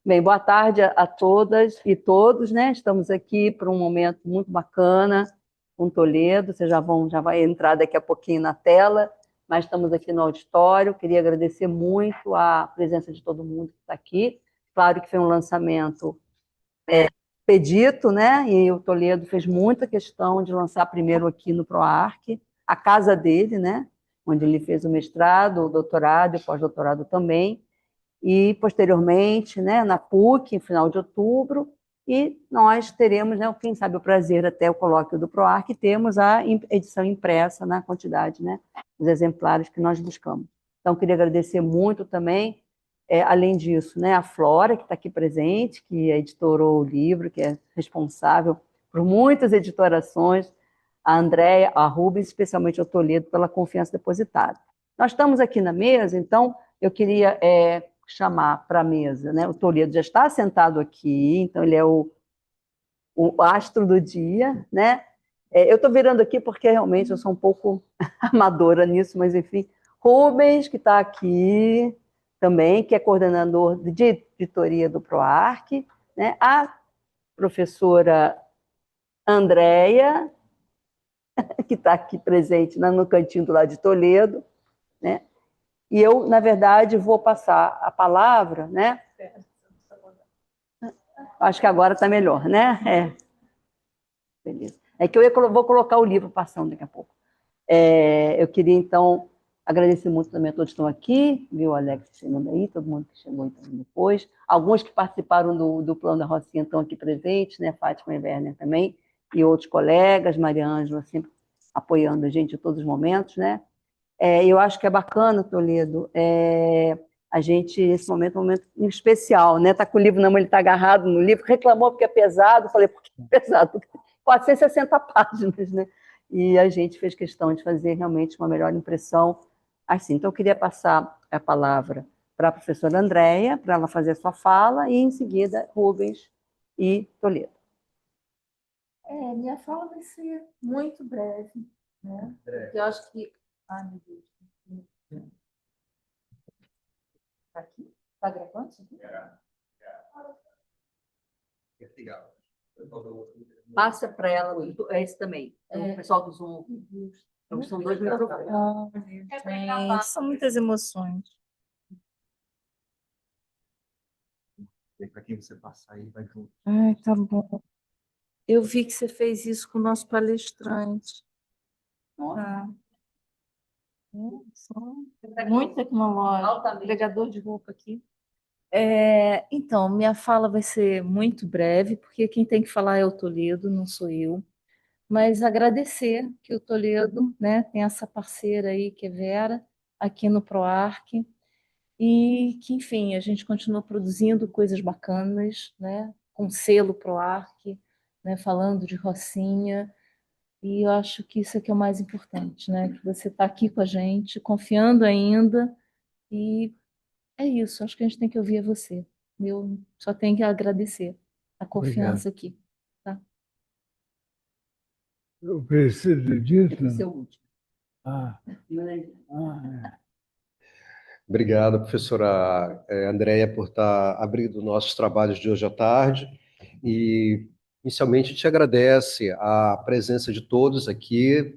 Bem, boa tarde a todas e todos, né? Estamos aqui para um momento muito bacana com Toledo. Vocês já vai entrar daqui a pouquinho na tela, mas estamos aqui no auditório. Queria agradecer muito a presença de todo mundo que está aqui. Claro que foi um lançamento expedito, né? E o Toledo fez muita questão de lançar primeiro aqui no PROARC, a casa dele, né? Onde ele fez o mestrado, o doutorado e o pós-doutorado também, e posteriormente, né, na PUC, em final de outubro, e nós teremos, né, quem sabe o prazer até o colóquio do PROARC, temos a edição impressa na quantidade, né, dos exemplares que nós buscamos. Então, queria agradecer muito também, além disso, né, a Flora, que está aqui presente, que editorou o livro, que é responsável por muitas editorações, a Andréia, a Rubens, especialmente ao Toledo, pela confiança depositada. Nós estamos aqui na mesa, então, eu queria chamar para a mesa, né? O Toledo já está sentado aqui, então ele é o astro do dia, né? Eu estou virando aqui porque realmente eu sou um pouco amadora nisso, mas enfim. Rubens, que está aqui também, que é coordenador de editoria do PROARC, né? A professora Andréia, que está aqui presente no cantinho do lado de Toledo, né? E eu, na verdade, vou passar a palavra, né? Acho que agora está melhor, né? Beleza. É que vou colocar o livro passando daqui a pouco. Eu queria, então, agradecer muito também a todos que estão aqui, viu, o Alex chegando aí, todo mundo que chegou então, depois. Alguns que participaram do Plano da Rocinha estão aqui presentes, né? Fátima e Werner também, e outros colegas, Maria Ângela sempre apoiando a gente em todos os momentos, né? Eu acho que é bacana, Toledo, a gente, esse momento é um momento especial, né? Está com o livro na mão, ele está agarrado no livro, reclamou porque é pesado, falei, por que é pesado? Porque 460 páginas, né? E a gente fez questão de fazer realmente uma melhor impressão assim. Então, eu queria passar a palavra para a professora Andréia, para ela fazer a sua fala, e em seguida, Rubens e Toledo. Minha fala vai ser muito breve, né? Eu acho que... Ai, meu Deus. Está aqui? Está gravando isso aqui? Passa para ela esse também. O pessoal do Zoom. Então, são dois microfones. São muitas emoções. Para quem você passar aí, vai junto. Ai, tá bom. Eu vi que você fez isso com o nosso palestrante. Nossa. Muito tecnológico. Altamente. Pregador de roupa aqui. Então, minha fala vai ser muito breve, porque quem tem que falar é o Toledo, não sou eu. Mas agradecer que o Toledo, né, tem essa parceira aí, que é Vera, aqui no PROARC, e que, enfim, a gente continua produzindo coisas bacanas, né, com selo PROARC, né, falando de Rocinha, e eu acho que isso é que é o mais importante, né, que você está aqui com a gente, confiando ainda, e é isso, acho que a gente tem que ouvir você. Eu só tenho que agradecer a confiança aqui. Tá? Eu preciso disso? Esse é o último. Obrigado, professora Andréia, por estar abrindo nossos trabalhos de hoje à tarde. E, inicialmente, te agradece a presença de todos aqui,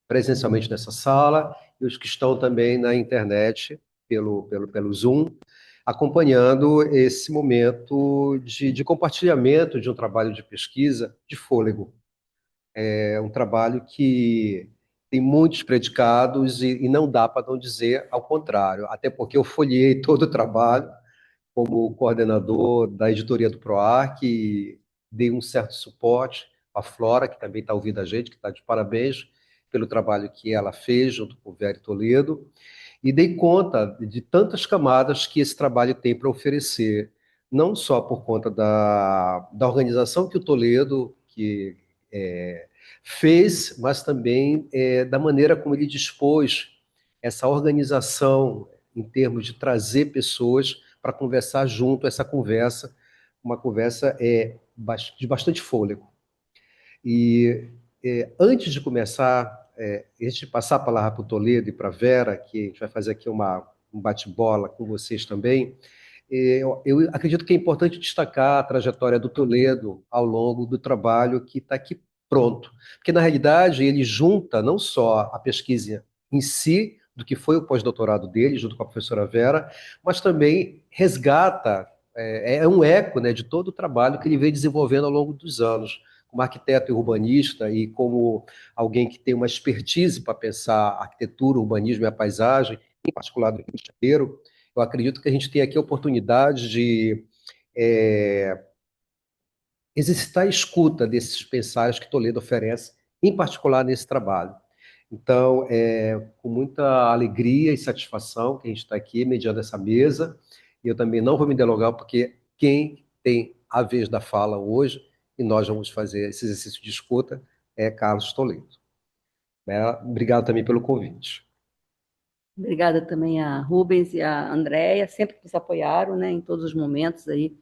presencialmente nessa sala, e os que estão também na internet, pelo Zoom, acompanhando esse momento de compartilhamento de um trabalho de pesquisa de fôlego. É um trabalho que tem muitos predicados e não dá para não dizer ao contrário, até porque eu folhei todo o trabalho como coordenador da editoria do PROARC e dei um certo suporte à Flora, que também está ouvindo a gente, que está de parabéns pelo trabalho que ela fez junto com o Vério Toledo, e dei conta de tantas camadas que esse trabalho tem para oferecer, não só por conta da organização que o Toledo fez, mas também da maneira como ele dispôs essa organização em termos de trazer pessoas para conversar junto, essa conversa, uma conversa de bastante fôlego. E antes de começar, antes de passar a palavra para o Toledo e para a Vera, que a gente vai fazer aqui um bate-bola com vocês também, Eu acredito que é importante destacar a trajetória do Toledo ao longo do trabalho que está aqui pronto. Porque, na realidade, ele junta não só a pesquisa em si, do que foi o pós-doutorado dele, junto com a professora Vera, mas também resgata, é um eco, né, de todo o trabalho que ele veio desenvolvendo ao longo dos anos, como arquiteto e urbanista e como alguém que tem uma expertise para pensar a arquitetura, o urbanismo e a paisagem, em particular do Rio de Janeiro. Eu acredito que a gente tem aqui a oportunidade de exercitar a escuta desses pensários que Toledo oferece, em particular nesse trabalho. Então, é com muita alegria e satisfação que a gente está aqui mediando essa mesa. E eu também não vou me delongar, porque quem tem a vez da fala hoje, e nós vamos fazer esse exercício de escuta, é Carlos Toledo. Obrigado também pelo convite. Obrigada também a Rubens e a Andréia, sempre que nos apoiaram, né, em todos os momentos aí,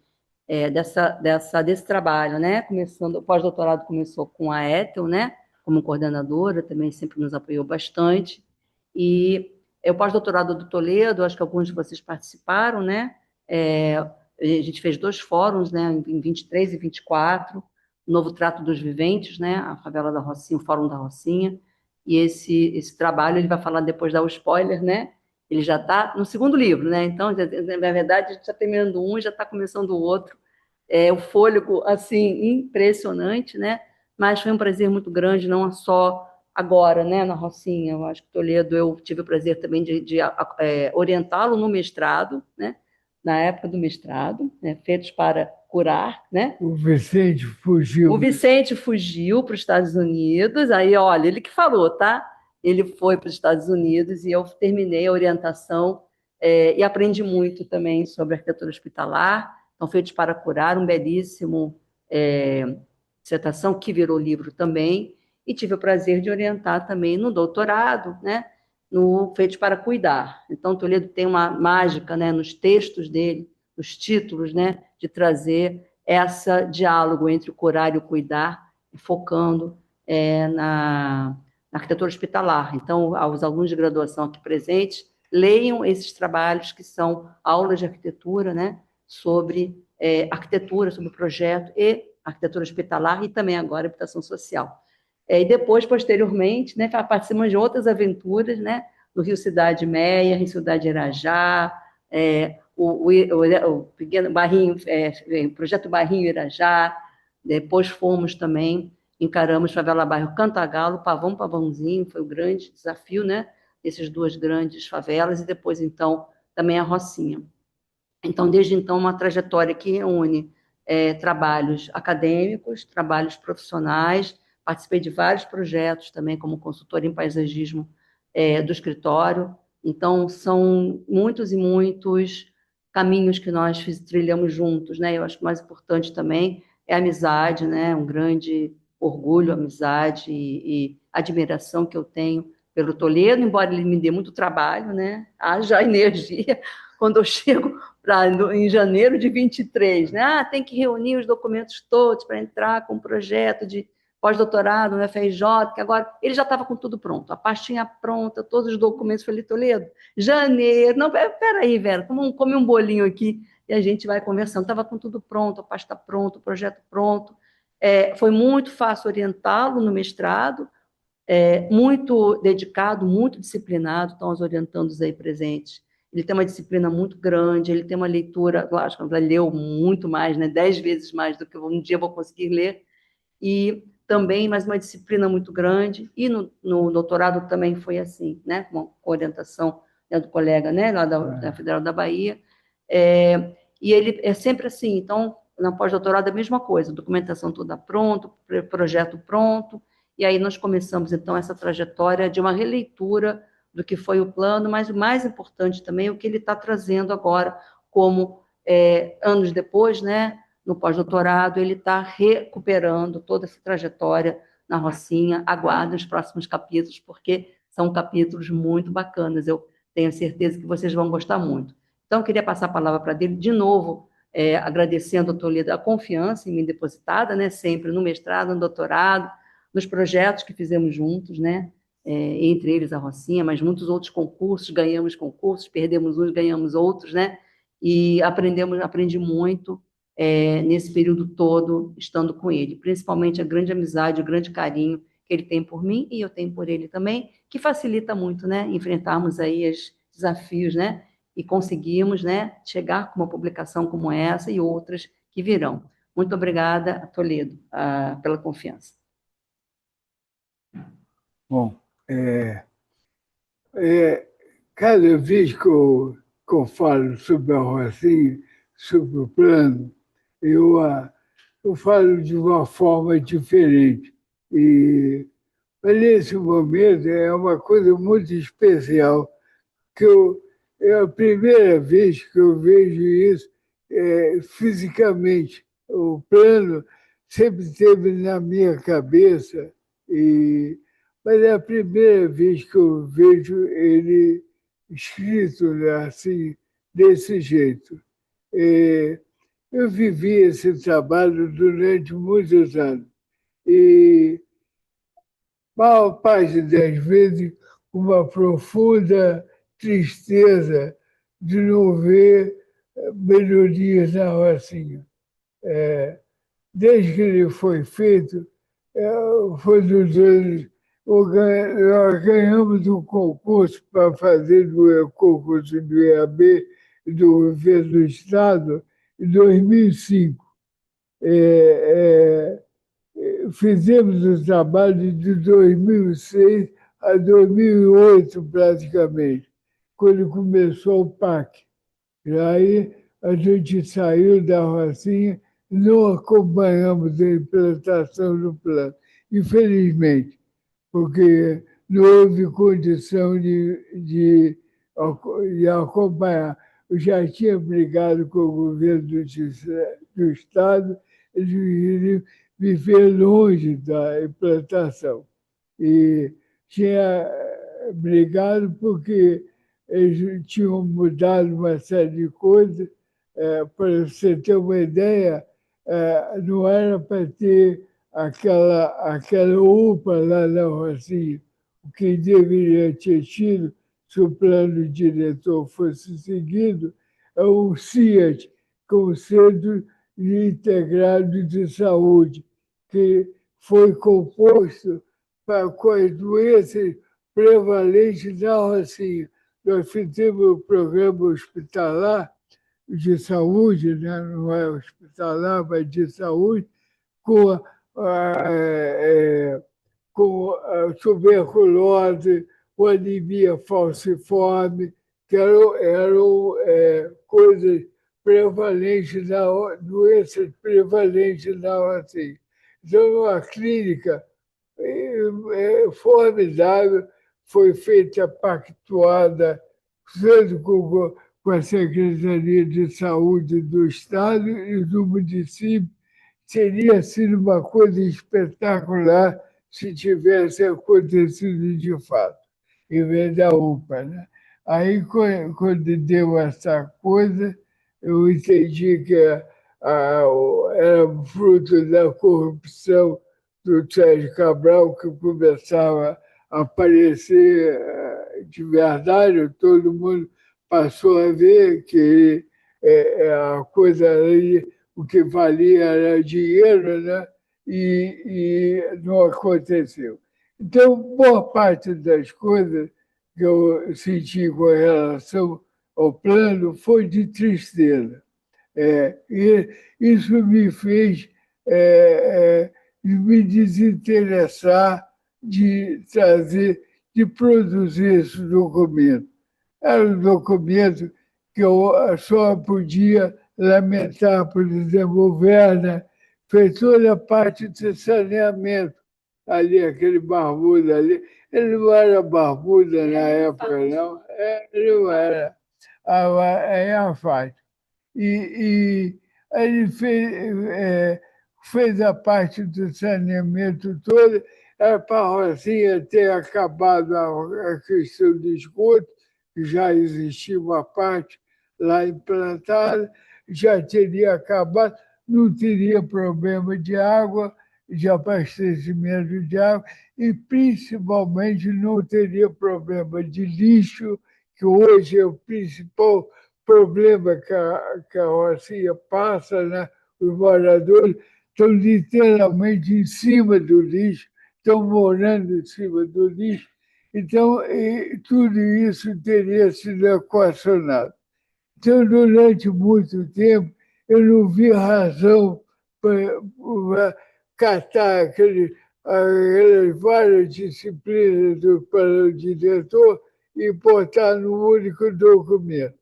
desse trabalho, né? Começando, o pós-doutorado começou com a Ethel, né? Como coordenadora, também sempre nos apoiou bastante. E o pós-doutorado do Toledo, acho que alguns de vocês participaram, né? A gente fez 2 fóruns, né? Em 23 e 24, o Novo Trato dos Viventes, né? A favela da Rocinha, o Fórum da Rocinha. E esse trabalho, ele vai falar depois, dar o spoiler, né? Ele já está no segundo livro, né? Então, na verdade, a gente está terminando um e já está começando o outro. O fôlego, assim, impressionante, né? Mas foi um prazer muito grande, não só agora, né, na Rocinha. Eu acho que Toledo, eu tive o prazer também de orientá-lo no mestrado, né? Na época do mestrado, né? Feitos para curar, né? O Vicente O fugiu. Vicente fugiu para os Estados Unidos, aí, olha, ele que falou, tá? Ele foi para os Estados Unidos e eu terminei a orientação e aprendi muito também sobre arquitetura hospitalar. Então, Feitos para Curar, um belíssimo dissertação que virou livro também, e tive o prazer de orientar também no doutorado, né? No Feitos para Cuidar. Então, Toledo tem uma mágica, né, nos textos dele, nos títulos, né, de trazer esse diálogo entre o curar e o cuidar, focando na arquitetura hospitalar. Então, aos alunos de graduação aqui presentes, leiam esses trabalhos que são aulas de arquitetura, né, sobre arquitetura, sobre projeto e arquitetura hospitalar e também agora habitação social. E depois, posteriormente, né, participamos de outras aventuras, né, no Rio Cidade Meia, em Cidade Irajá, o pequeno Barrinho, projeto Barrinho Irajá. Depois fomos também, encaramos favela bairro Cantagalo, Pavão Pavãozinho, foi o grande desafio, né? Essas 2 grandes favelas, e depois, então, também a Rocinha. Então, desde então, uma trajetória que reúne trabalhos acadêmicos, trabalhos profissionais, participei de vários projetos também como consultora em paisagismo do escritório. Então, são muitos e muitos caminhos que nós trilhamos juntos, né? Eu acho que o mais importante também é a amizade, né? Um grande orgulho, amizade e admiração que eu tenho pelo Toledo, embora ele me dê muito trabalho, né? Haja energia quando eu chego em janeiro de 23, né? Tem que reunir os documentos todos para entrar com o projeto de pós-doutorado no FRJ, que agora ele já estava com tudo pronto, a pastinha pronta, todos os documentos. Falei, Toledo, janeiro, não, peraí, Vera, come um bolinho aqui e a gente vai conversando. Estava com tudo pronto, a pasta pronta, o projeto pronto. Foi muito fácil orientá-lo no mestrado, muito dedicado, muito disciplinado, estão os orientandos aí presentes. Ele tem uma disciplina muito grande, ele tem uma leitura, lógico, ele leu muito mais, né, 10 vezes mais do que um dia eu vou conseguir ler, e também, mas uma disciplina muito grande, e no doutorado também foi assim, né, com orientação do colega, né, lá da Federal da Bahia, e ele é sempre assim. Então, na pós-doutorado é a mesma coisa, documentação toda pronta, projeto pronto, e aí nós começamos, então, essa trajetória de uma releitura do que foi o plano, mas o mais importante também é o que ele está trazendo agora, como anos depois, né, no pós-doutorado, ele está recuperando toda essa trajetória na Rocinha. Aguardem os próximos capítulos, porque são capítulos muito bacanas. Eu tenho certeza que vocês vão gostar muito. Então, eu queria passar a palavra para ele, de novo, agradecendo ao Toledo a confiança em mim depositada, né, sempre no mestrado, no doutorado, nos projetos que fizemos juntos, né, entre eles a Rocinha, mas muitos outros concursos, ganhamos concursos, perdemos uns, ganhamos outros, né, e aprendi muito nesse período todo, estando com ele, principalmente a grande amizade, o grande carinho que ele tem por mim e eu tenho por ele também, que facilita muito, né, enfrentarmos aí os desafios, né, e conseguimos, né, chegar com uma publicação como essa e outras que virão. Muito obrigada, Toledo, pela confiança. Bom, cada vez que eu falo sobre a Rocinha, sobre o plano, eu falo de uma forma diferente. Mas nesse momento é uma coisa muito especial, que é a primeira vez que eu vejo isso fisicamente. O plano sempre esteve na minha cabeça, mas é a primeira vez que eu vejo ele escrito, né, assim, desse jeito. Eu vivi esse trabalho durante muitos anos e, maior parte das vezes, uma profunda tristeza de não ver melhorias na Rocinha. Desde que ele foi feito, foi dos anos. Nós ganhamos um concurso para fazer o concurso do IAB do governo do Estado em 2005. Fizemos o trabalho de 2006 a 2008, praticamente, quando começou o PAC. E aí a gente saiu da Rocinha e não acompanhamos a implantação do plano, infelizmente, porque não houve condição de acompanhar. Eu já tinha brigado com o governo do Estado, eles queriam viver longe da implantação. E tinha brigado porque eles tinham mudado uma série de coisas. Para você ter uma ideia, não era para ter aquela UPA lá na Rocinha. O que deveria ter tido, se o plano diretor fosse seguido, é o CIAT, Conselho Integrado de Saúde, que foi composto com as doenças prevalentes da Rocinha. Nós fizemos o programa hospitalar de saúde, né? Não é hospitalar, mas de saúde, com a tuberculose, com anemia falciforme, que eram coisas prevalentes, doenças prevalentes na Rocinha. Então, uma clínica formidável, foi feita pactuada tanto com a Secretaria de Saúde do Estado e do município. Teria sido uma coisa espetacular se tivesse acontecido de fato, em vez da UPA. Né? Aí, quando deu essa coisa, eu entendi que era fruto da corrupção do Sérgio Cabral, que começava a aparecer de verdade, todo mundo passou a ver que a coisa ali, o que valia era dinheiro, né? E não aconteceu. Então, boa parte das coisas que eu senti com relação ao plano foi de tristeza. E isso me fez me desinteressar de produzir esse documento. Era um documento que eu só podia lamentar, por exemplo, o Werner fez toda a parte de saneamento ali, aquele barbudo ali. Ele não era barbudo na época, não. Ele não era. É a faixa. E ele fez a parte do saneamento toda, era para a Rocinha ter acabado a questão do esgoto, que já existia uma parte lá implantada, já teria acabado, não teria problema de água, de abastecimento de água, e principalmente não teria problema de lixo, que hoje é o principal problema que a Rocinha passa, né? Os moradores estão literalmente em cima do lixo, estão morando em cima do lixo. Então, tudo isso teria sido equacionado. Então, durante muito tempo, eu não vi razão para catar aquelas várias disciplinas do plano diretor e botar no único documento.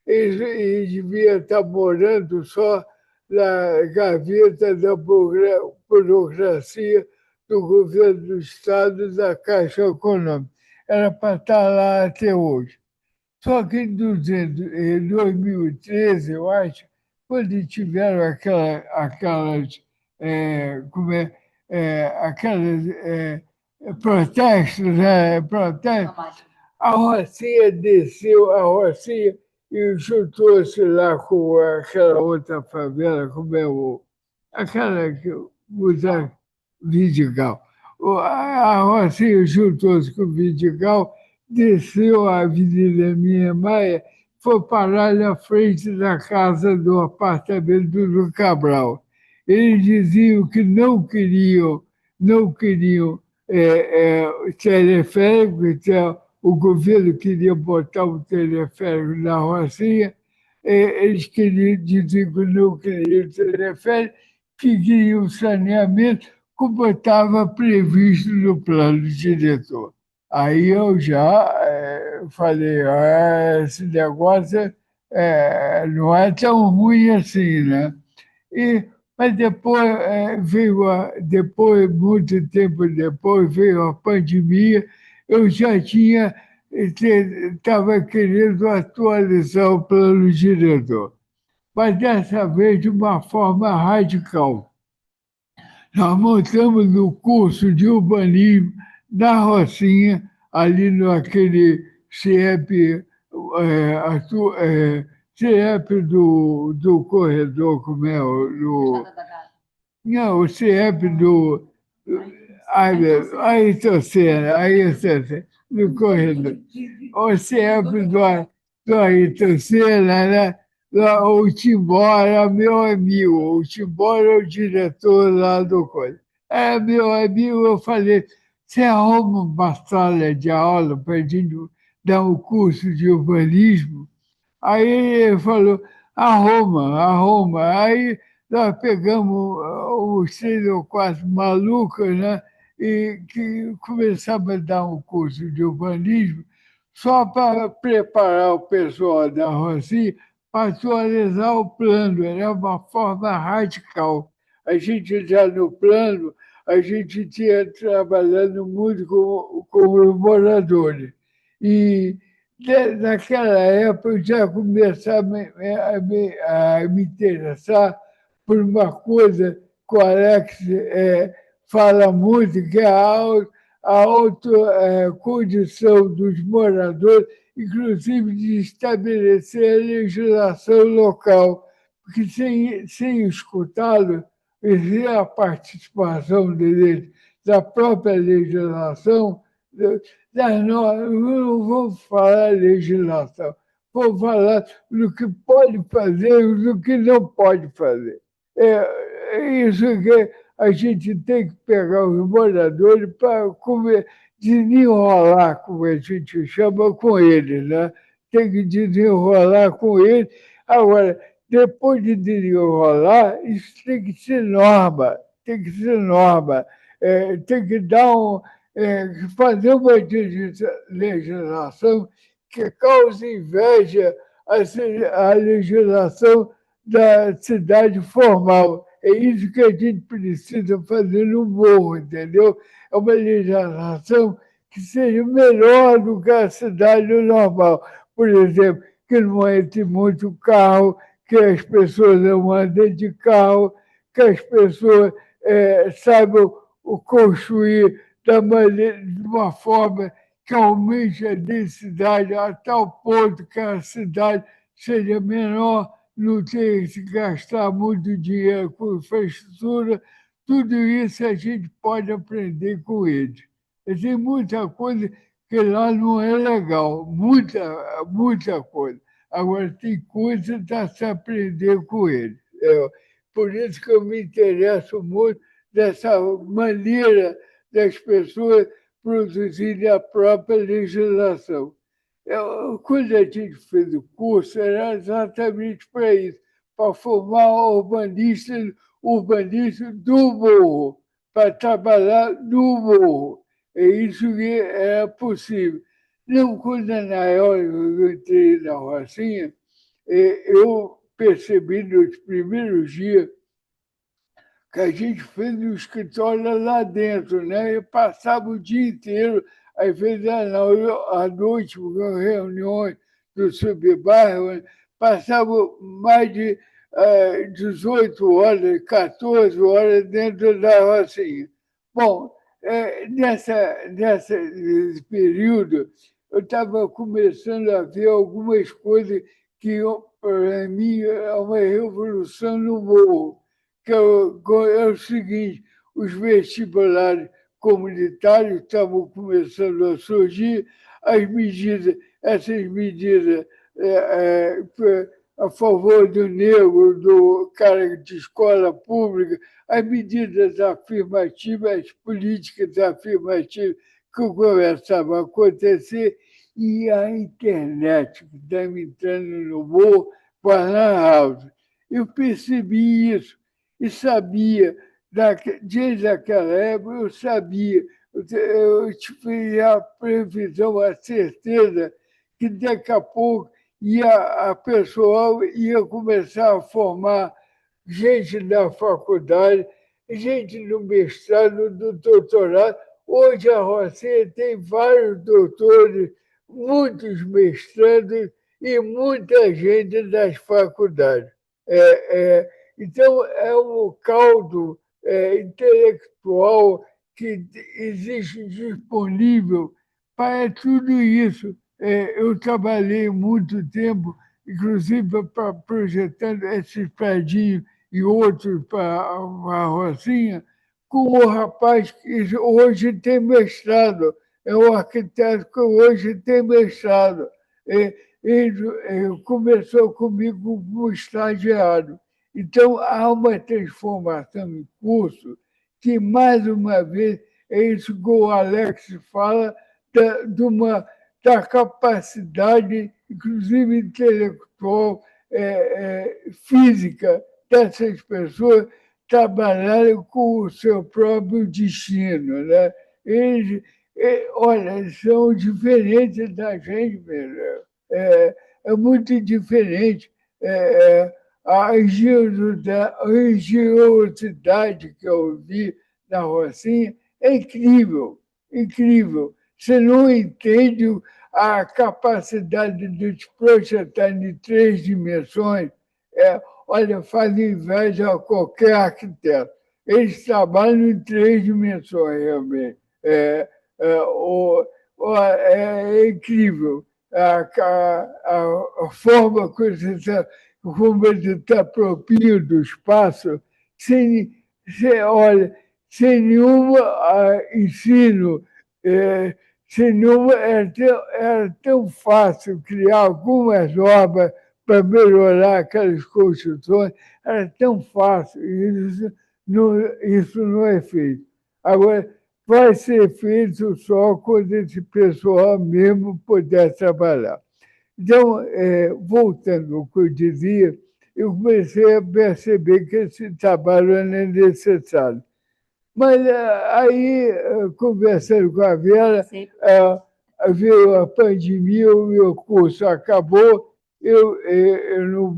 E devia estar morando só na gaveta da burocracia do governo do Estado e da Caixa Econômica. Era para estar lá até hoje. Só que em 2013, eu acho, quando tiveram aquelas, como aquelas protestos, né? Protestos, a Rocinha desceu, a Rocinha e juntou-se lá com aquela outra favela, como é aquela que usa Vidigal. A Rocinha juntou-se com o Vidigal, desceu a Avenida Niemeyer, foi parar na frente da casa do apartamento do Cabral. Eles diziam que não queriam teleférico, então o governo queria botar um teleférico na Rocinha, eles diziam que não queriam teleférico, que queriam saneamento, como estava previsto no plano diretor. Aí eu já falei, esse negócio não é tão ruim assim, né? Mas depois muito tempo depois, veio a pandemia, eu já estava querendo atualizar o plano diretor, mas dessa vez de uma forma radical. Nós montamos no curso de urbanismo da Rocinha, ali naquele CIEP, CIEP do corredor, como é? Não, o CIEP do. Ayrton Senna, do corredor. O CIEP do Ayrton Senna, né? O Timbó era meu amigo, o Timbó era o diretor lá do coisa. É meu amigo, eu falei, você arruma uma sala de aula para a gente dar um curso de urbanismo? Aí ele falou, arruma. Aí nós pegamos os 3 ou 4 malucos, né? E que começamos a dar um curso de urbanismo só para preparar o pessoal da Rocinha para atualizar o plano. Era uma forma radical. A gente já no plano, a gente tinha trabalhando muito com os moradores. E naquela época eu já começava a me interessar por uma coisa que o Alex fala muito, que é a autocondição dos moradores, inclusive de estabelecer a legislação local, porque sem escutá-lo, e sem a participação deles da própria legislação, não vamos falar legislação, vamos falar do que pode fazer e do que não pode fazer. É isso que a gente tem que pegar os moradores para desenrolar, como a gente chama, com eles, né? Tem que desenrolar com eles. Agora, depois de desenrolar, isso tem que ser norma, tem que ser norma. Tem que dar fazer uma legislação que cause inveja à legislação da cidade formal. É isso que a gente precisa fazer no morro, entendeu? É uma legislação que seja melhor do que a cidade normal. Por exemplo, que não entre muito carro, que as pessoas não andem de carro, que as pessoas saibam construir de uma forma que aumente a densidade a tal ponto que a cidade seja menor, não tenha que gastar muito dinheiro com infraestrutura. Tudo isso a gente pode aprender com eles. E tem muita coisa que lá não é legal, muita coisa. Agora, tem coisa a se aprender com ele. Por isso que eu me interesso muito dessa maneira das pessoas produzirem a própria legislação. Quando a gente fez o curso, era exatamente para isso, para formar urbanistas do morro, para trabalhar no morro. É isso que era possível. Não, quando eu entrei na Rocinha, eu percebi nos primeiros dias que a gente fez um escritório lá dentro, né? Eu passava o dia inteiro, às vezes à noite, com reuniões do subbairro, né? Passava mais de 18 horas, 14 horas dentro da Rocinha. Bom, nesse período, eu estava começando a ver algumas coisas que, para mim, é uma revolução no morro, que é o seguinte: os vestibulares comunitários estavam começando a surgir, essas medidas a favor do negro, do cara de escola pública, as medidas afirmativas, as políticas afirmativas que começavam a acontecer, e a internet que estava entrando no morro com a Lan House. Eu percebi isso e sabia, desde aquela época, eu sabia, eu tinha a previsão, a certeza que daqui a pouco a pessoa ia começar a formar gente da faculdade, gente do mestrado, do doutorado. Hoje a Rocinha tem vários doutores, muitos mestrandos e muita gente das faculdades. Então, é um caldo intelectual que existe disponível para tudo isso. Eu trabalhei muito tempo, inclusive projetando esses predinhos e outros para a Rocinha, com o rapaz que hoje tem mestrado, é um arquiteto que hoje tem mestrado. Ele começou comigo como estagiário. Então, há uma transformação em curso que, mais uma vez, é isso que o Alex fala, da capacidade, inclusive intelectual, física, dessas pessoas trabalharem com o seu próprio destino. Né? Olha, eles são diferentes da gente mesmo. É muito diferente. A engenhosidade que eu vi na Rocinha é incrível, incrível. Você não entende a capacidade de te projetar em 3 dimensões. Olha, faz inveja a qualquer arquiteto. Eles trabalham em 3 dimensões, realmente. É incrível a forma como ele está proprio do espaço, olha, sem nenhum ensino, sem nenhuma, era tão fácil criar algumas obras para melhorar aquelas construções, era tão fácil, isso não é feito. Agora, vai ser feito só quando esse pessoal mesmo puder trabalhar. Então, voltando ao que eu dizia, eu comecei a perceber que esse trabalho era necessário. Mas aí, conversando com a Vera, veio a pandemia, o meu curso acabou, eu não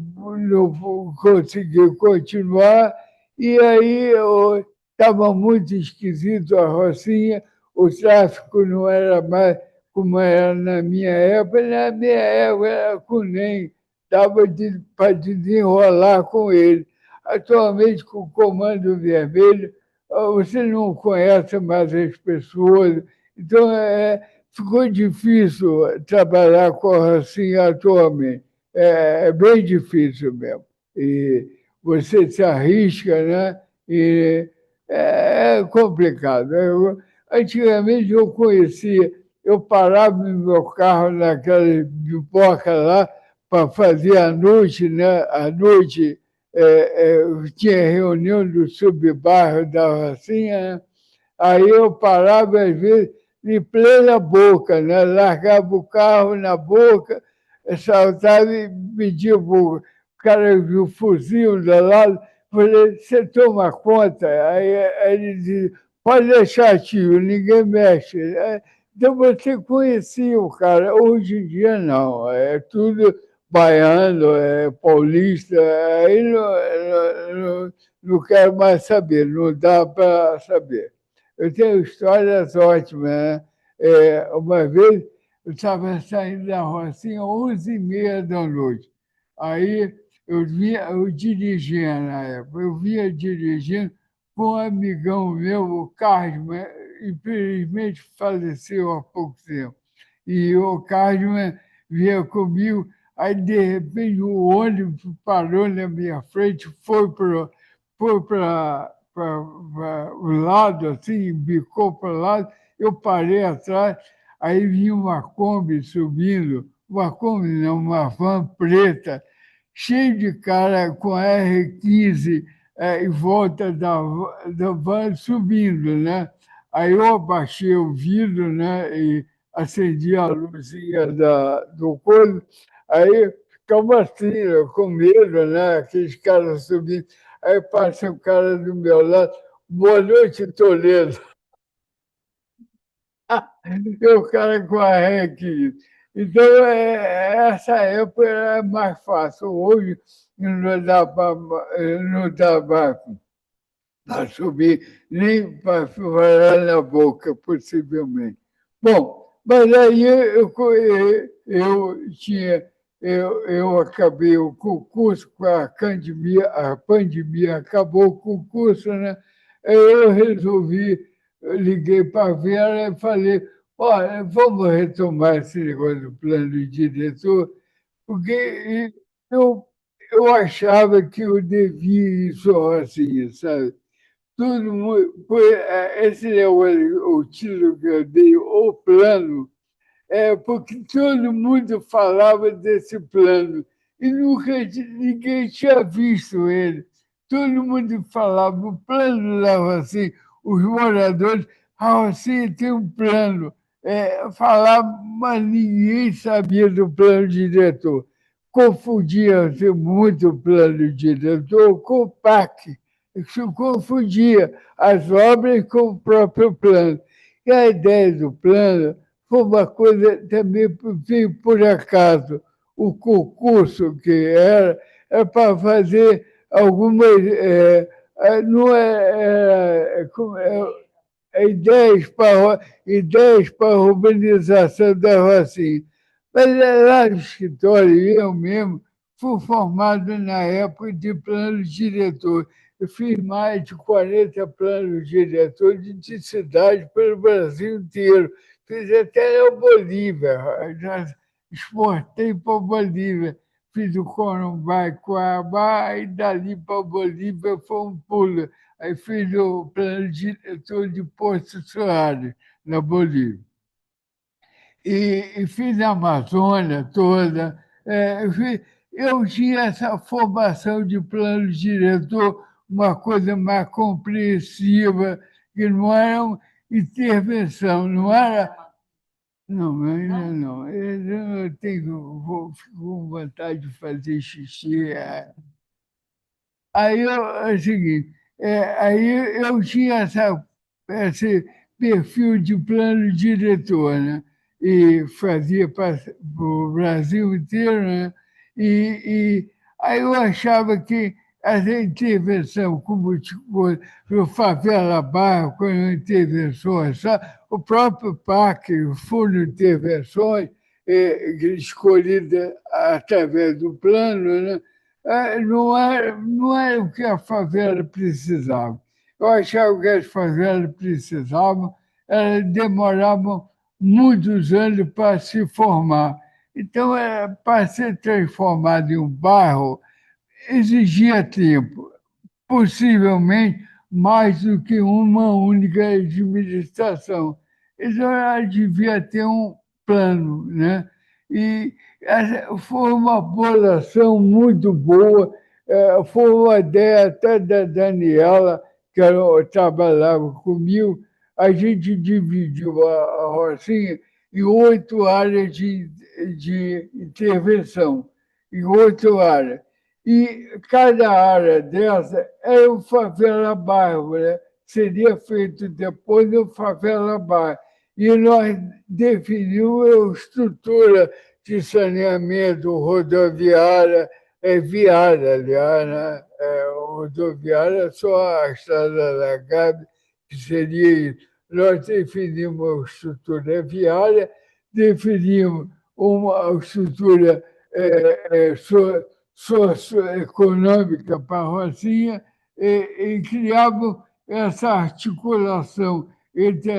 consegui continuar, e aí estava muito esquisito a Rocinha, o tráfico não era mais como era na minha época. Na minha época era com nem, dava para desenrolar com ele. Atualmente, com o Comando Vermelho, você não conhece mais as pessoas, então ficou difícil trabalhar com a Rocinha atualmente. É bem difícil mesmo. E você se arrisca, né? E é complicado. Antigamente eu parava no meu carro naquela pipoca lá para fazer à noite, né? À noite tinha reunião do subbairro da Rocinha, né? Aí eu parava, às vezes, em plena boca, né? Largava o carro na boca, saltava e pedia o cara do fuzil do lado, falei, você toma conta? Aí ele dizia, pode deixar, tio, ninguém mexe. Então você conhecia o cara, hoje em dia não, é tudo baiano, é paulista, aí não quero mais saber, não dá para saber. Eu tenho histórias ótimas, né? Uma vez eu estava saindo da Rocinha, 11h30 da noite. Aí eu dirigia na época, eu vinha dirigindo com um amigão meu, o Carlos, infelizmente faleceu há pouco tempo. E o Carlos vinha comigo, aí de repente o ônibus parou na minha frente, foi para o lado, assim, bicou para o lado, eu parei atrás, aí vinha uma Kombi subindo, uma Kombi não, uma van preta, cheio de cara com R15 em volta da van subindo, né? Aí eu abaixei o vidro, né? E acendi a luzinha do coisa, aí ficava assim, eu com medo, né? Aqueles caras subindo. Aí passa o cara do meu lado, boa noite, Toledo. E o cara com a REC. Então, essa época era mais fácil. Hoje não dá para subir, nem para falar na boca, possivelmente. Bom, mas aí eu acabei o concurso, com a pandemia acabou o concurso, né? Eu resolvi, eu liguei para a Vera e falei, olha, vamos retomar esse negócio do plano de diretor, porque eu achava que eu devia isso assim, sabe? Todo mundo, esse é o título que eu dei, o plano, porque todo mundo falava desse plano e ninguém tinha visto ele. Todo mundo falava, o plano dava assim, os moradores, assim, tem um plano. Falava, mas ninguém sabia do plano diretor. Confundia-se muito o plano diretor com o PAC. Isso confundia as obras com o próprio plano. E a ideia do plano foi uma coisa também veio por acaso. O concurso que era para fazer algumas. Não ideias para a urbanização da Rocinha. Mas lá no escritório, eu mesmo fui formado na época de plano diretor. Eu fiz mais de 40 planos diretores de cidade pelo Brasil inteiro. Fiz até na Bolívia, já exportei para a Bolívia. Fiz o Corumbá e Cuiabá, e dali para a Bolívia foi um pulo. Aí fiz o plano diretor de Porto Soares, na Bolívia. E fiz a Amazônia toda. Eu tinha essa formação de plano diretor, uma coisa mais compreensiva, que não era uma intervenção, não era. Não, ainda não. Eu fico com vontade de fazer xixi. Aí é o seguinte, aí eu tinha esse perfil de plano diretor, né? E fazia para o Brasil inteiro, né? E aí eu achava que essa intervenção, como tipo, o Favela Bairro, com intervenções, sabe? O próprio PAC, o Fundo de Intervenções, escolhida através do plano, né? Não era o que a favela precisava. Eu achava que as favelas precisavam, elas demoravam muitos anos para se formar. Então, para ser transformado em um bairro, exigia tempo, possivelmente mais do que uma única administração. Então, ela devia ter um plano, né? E foi uma população muito boa, foi uma ideia até da Daniela, que trabalhava comigo. A gente dividiu a Rocinha em 8 áreas de intervenção, em 8 áreas. E cada área dessa era um favela-bairro, né? Seria feito depois do favela-bairro. E nós definimos a estrutura de saneamento rodoviária, viária, aliás, né? Rodoviária só a estrada da Gabi, que seria isso. Nós definimos a estrutura viária, definimos uma estrutura socioeconômica para a Rocinha e criamos essa articulação entre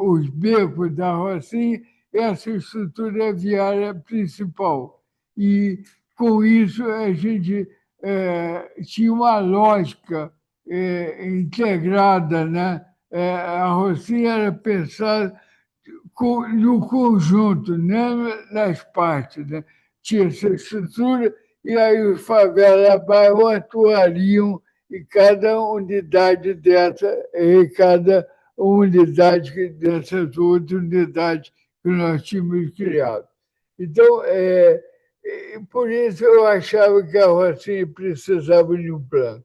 os becos da Rocinha e essa estrutura viária principal. E, com isso, a gente tinha uma lógica integrada, né? A Rocinha era pensada no conjunto, não nas partes, né? Tinha essa estrutura e aí os favela-bairros atuariam em cada unidade dessa, em cada unidade dessas outras unidades que nós tínhamos criado. Então, por isso eu achava que a Rocinha precisava de um plano.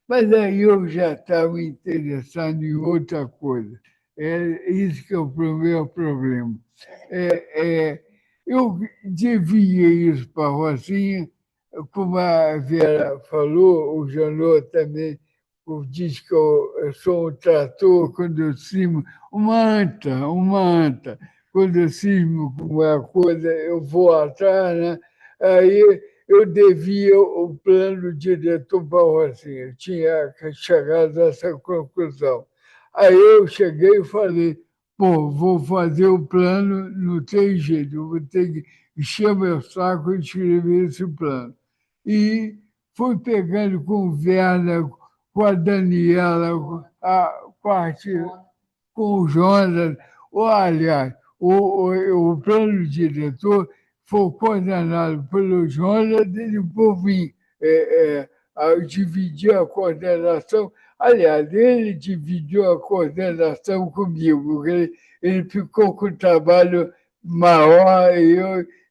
Mas aí eu já estava interessado em outra coisa. É isso que é o meu problema. Eu desviei isso para a Rocinha, como a Vera falou, o Janot também diz que eu sou um trator quando eu cismo, uma anta. Quando eu cismo com uma coisa, eu vou atrás, né? Aí eu devia o plano diretor para a Rocinha. Eu tinha chegado a essa conclusão. Aí eu cheguei e falei, vou fazer o plano, não tem jeito, eu vou ter que encher meu saco e escrever esse plano. E fui pegando conversa com a Daniela, com o Jonas, aliás, o plano diretor foi coordenado pelo Jonas e por mim. Eu dividi a coordenação. Aliás, ele dividiu a coordenação comigo, porque ele ficou com o trabalho maior e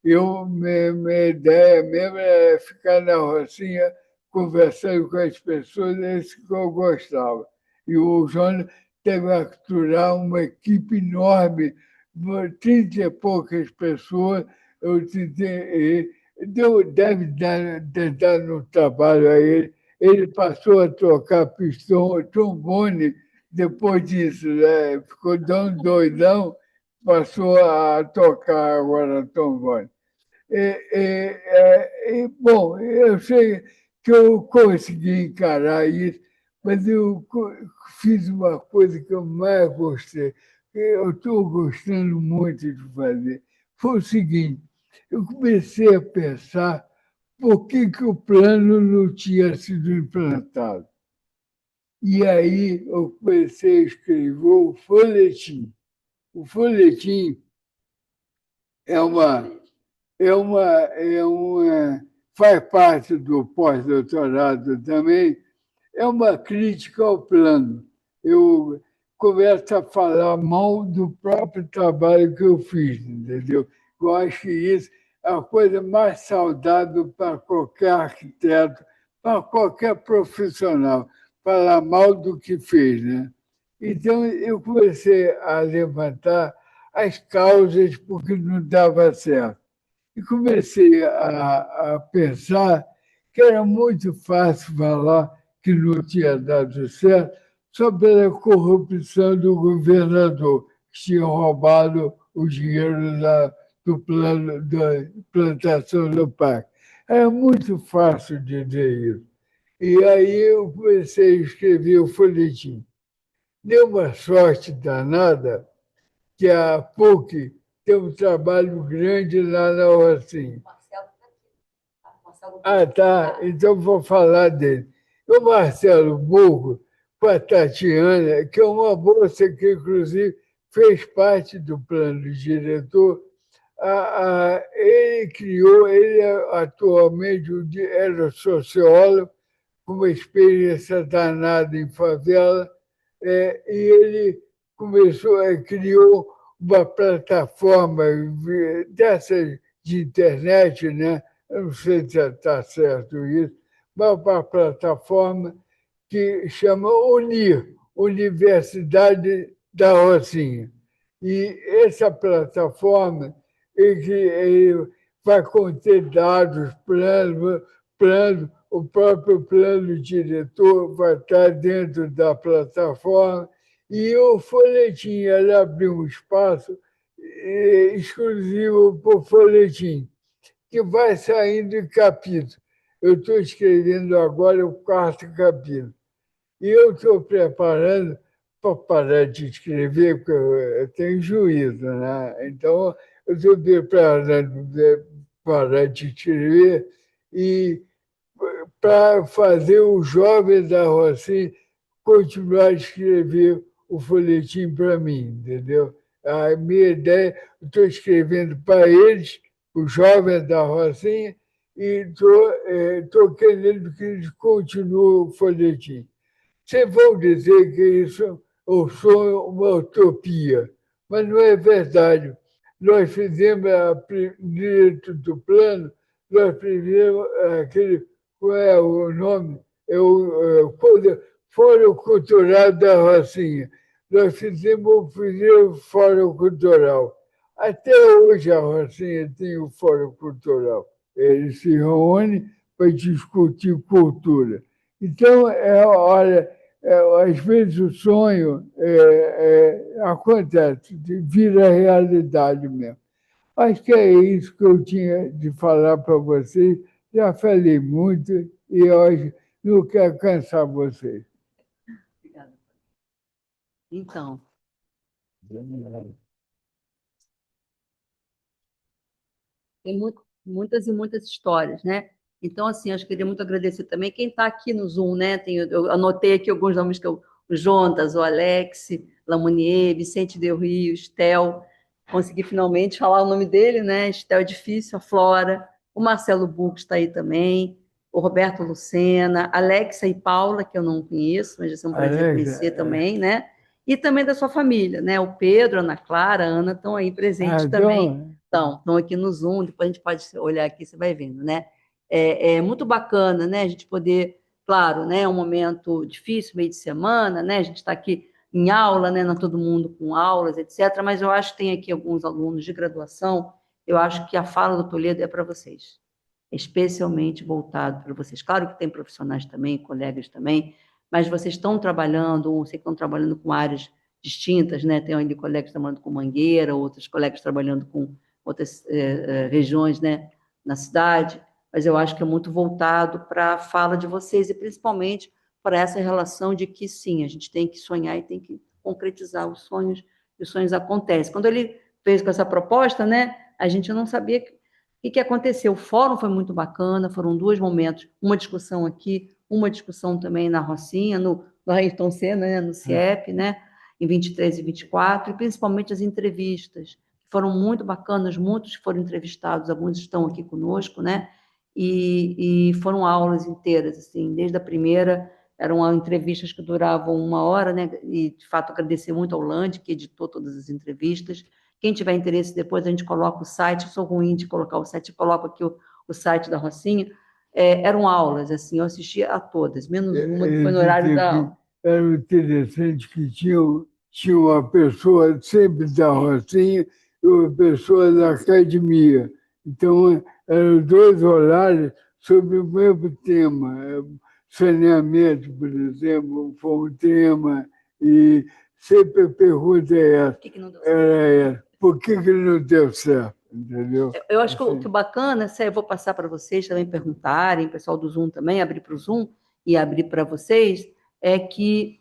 minha ideia mesmo era ficar na Rocinha conversando com as pessoas, é isso que eu gostava. E o Jonas teve que capturar uma equipe enorme, 30 e poucas pessoas. Deve ter dado no trabalho a ele. Ele passou a tocar pistão, trombone depois disso, né? Ficou doidão, passou a tocar agora trombone. Bom, eu sei que eu consegui encarar isso, mas eu fiz uma coisa que eu mais gostei, que eu estou gostando muito de fazer. Foi o seguinte, eu comecei a pensar por que o plano não tinha sido implantado. E aí eu comecei a escrever o folhetim. O folhetim faz parte do pós-doutorado também, é uma crítica ao plano. Eu começo a falar mal do próprio trabalho que eu fiz, entendeu? Eu acho que isso é a coisa mais saudável para qualquer arquiteto, para qualquer profissional, falar mal do que fez, né? Então, eu comecei a levantar as causas porque não dava certo. E comecei a pensar que era muito fácil falar que não tinha dado certo só pela corrupção do governador, que tinha roubado o dinheiro do plano da implantação do parque. Era muito fácil dizer isso. E aí eu comecei a escrever o folhetim. Deu uma sorte danada que a PUC tem um trabalho grande lá na Rocinha. Tá. Então vou falar dele. O Marcelo Burgo, com a Tatiana, que é uma moça que, inclusive, fez parte do plano diretor, ele atualmente era sociólogo, com uma experiência danada em favela, e ele criou uma plataforma dessas de internet, né? Eu não sei se está certo isso, mas uma plataforma que chama UNIR, Universidade da Rocinha. E essa plataforma ele vai conter dados, planos, o próprio plano diretor vai estar dentro da plataforma, e o folhetim ele abriu um espaço exclusivo para o folhetim, que vai saindo em capítulo. Eu estou escrevendo agora o 4º capítulo. E eu estou preparando para parar de escrever, porque eu tenho juízo, né? Então, eu estou preparando para parar de escrever e para fazer o jovem da Rocinha continuar a escrever o folhetim para mim, entendeu? A minha ideia, eu estou escrevendo para eles, os jovens da Rocinha, e estou querendo que eles continuem o folhetim. Vocês vão dizer que isso é um sonho, uma utopia, mas não é verdade. Nós fizemos, dentro do plano, nós fizemos aquele, qual é o nome? Fórum Cultural da Rocinha. Nós fizemos o Fórum Cultural. Até hoje a Rocinha tem o Fórum Cultural. Eles se reúnem para discutir cultura. Então, olha, às vezes o sonho acontece, vira realidade mesmo. Acho que é isso que eu tinha de falar para vocês. Já falei muito e hoje não quero cansar vocês. Obrigada. Então, tem muitas e muitas histórias, né? Então, assim, eu queria muito agradecer também quem está aqui no Zoom, né? Eu anotei aqui alguns nomes que o Jonas, o Alex, Lamounier, Vicente Del Rio, Estel. Consegui finalmente falar o nome dele, né? Estel é difícil, a Flora, o Marcelo Bucos está aí também, o Roberto Lucena, Alexa e Paula, que eu não conheço, mas já são um prazer conhecer também, né? E também da sua família, né? O Pedro, a Ana Clara, a Ana estão aí presentes também. Estão aqui no Zoom, depois a gente pode olhar aqui, você vai vendo, né? É muito bacana, né? A gente poder, claro, né? É um momento difícil, meio de semana, né? A gente está aqui em aula, né? Não todo mundo com aulas, etc. Mas eu acho que tem aqui alguns alunos de graduação, eu acho que a fala do Toledo é para vocês, especialmente voltado para vocês. Claro que tem profissionais também, colegas também, mas vocês estão trabalhando, sei que estão trabalhando com áreas distintas, né? Tem ali colegas trabalhando com Mangueira, outros colegas trabalhando com outras regiões, né? Na cidade, mas eu acho que é muito voltado para a fala de vocês e principalmente para essa relação de que, sim, a gente tem que sonhar e tem que concretizar os sonhos, e os sonhos acontecem. Quando ele fez com essa proposta, né? A gente não sabia o que aconteceu. O fórum foi muito bacana, foram 2 momentos, uma discussão aqui, uma discussão também na Rocinha, no Ayrton Senna, né? No CIEP, né? Em 23 e 24, e principalmente as entrevistas, foram muito bacanas, muitos foram entrevistados, alguns estão aqui conosco, né? E foram aulas inteiras, assim, desde a primeira, eram entrevistas que duravam 1 hora, né? E, de fato, agradecer muito ao Lande, que editou todas as entrevistas. Quem tiver interesse, depois a gente coloca o site, eu sou ruim de colocar o site, coloco aqui o site da Rocinha. Eram aulas, assim, eu assistia a todas, menos uma, que foi no horário da aula. Era interessante que tinha uma pessoa sempre da Rocinha e uma pessoa da academia. Então, eram 2 horários sobre o mesmo tema. Saneamento, por exemplo, foi um tema, e sempre a pergunta é essa. Por que não deu certo? Por que não deu certo? Entendeu? Eu acho que o bacana, eu vou passar para vocês também perguntarem, o pessoal do Zoom também, abrir para o Zoom e abrir para vocês, é que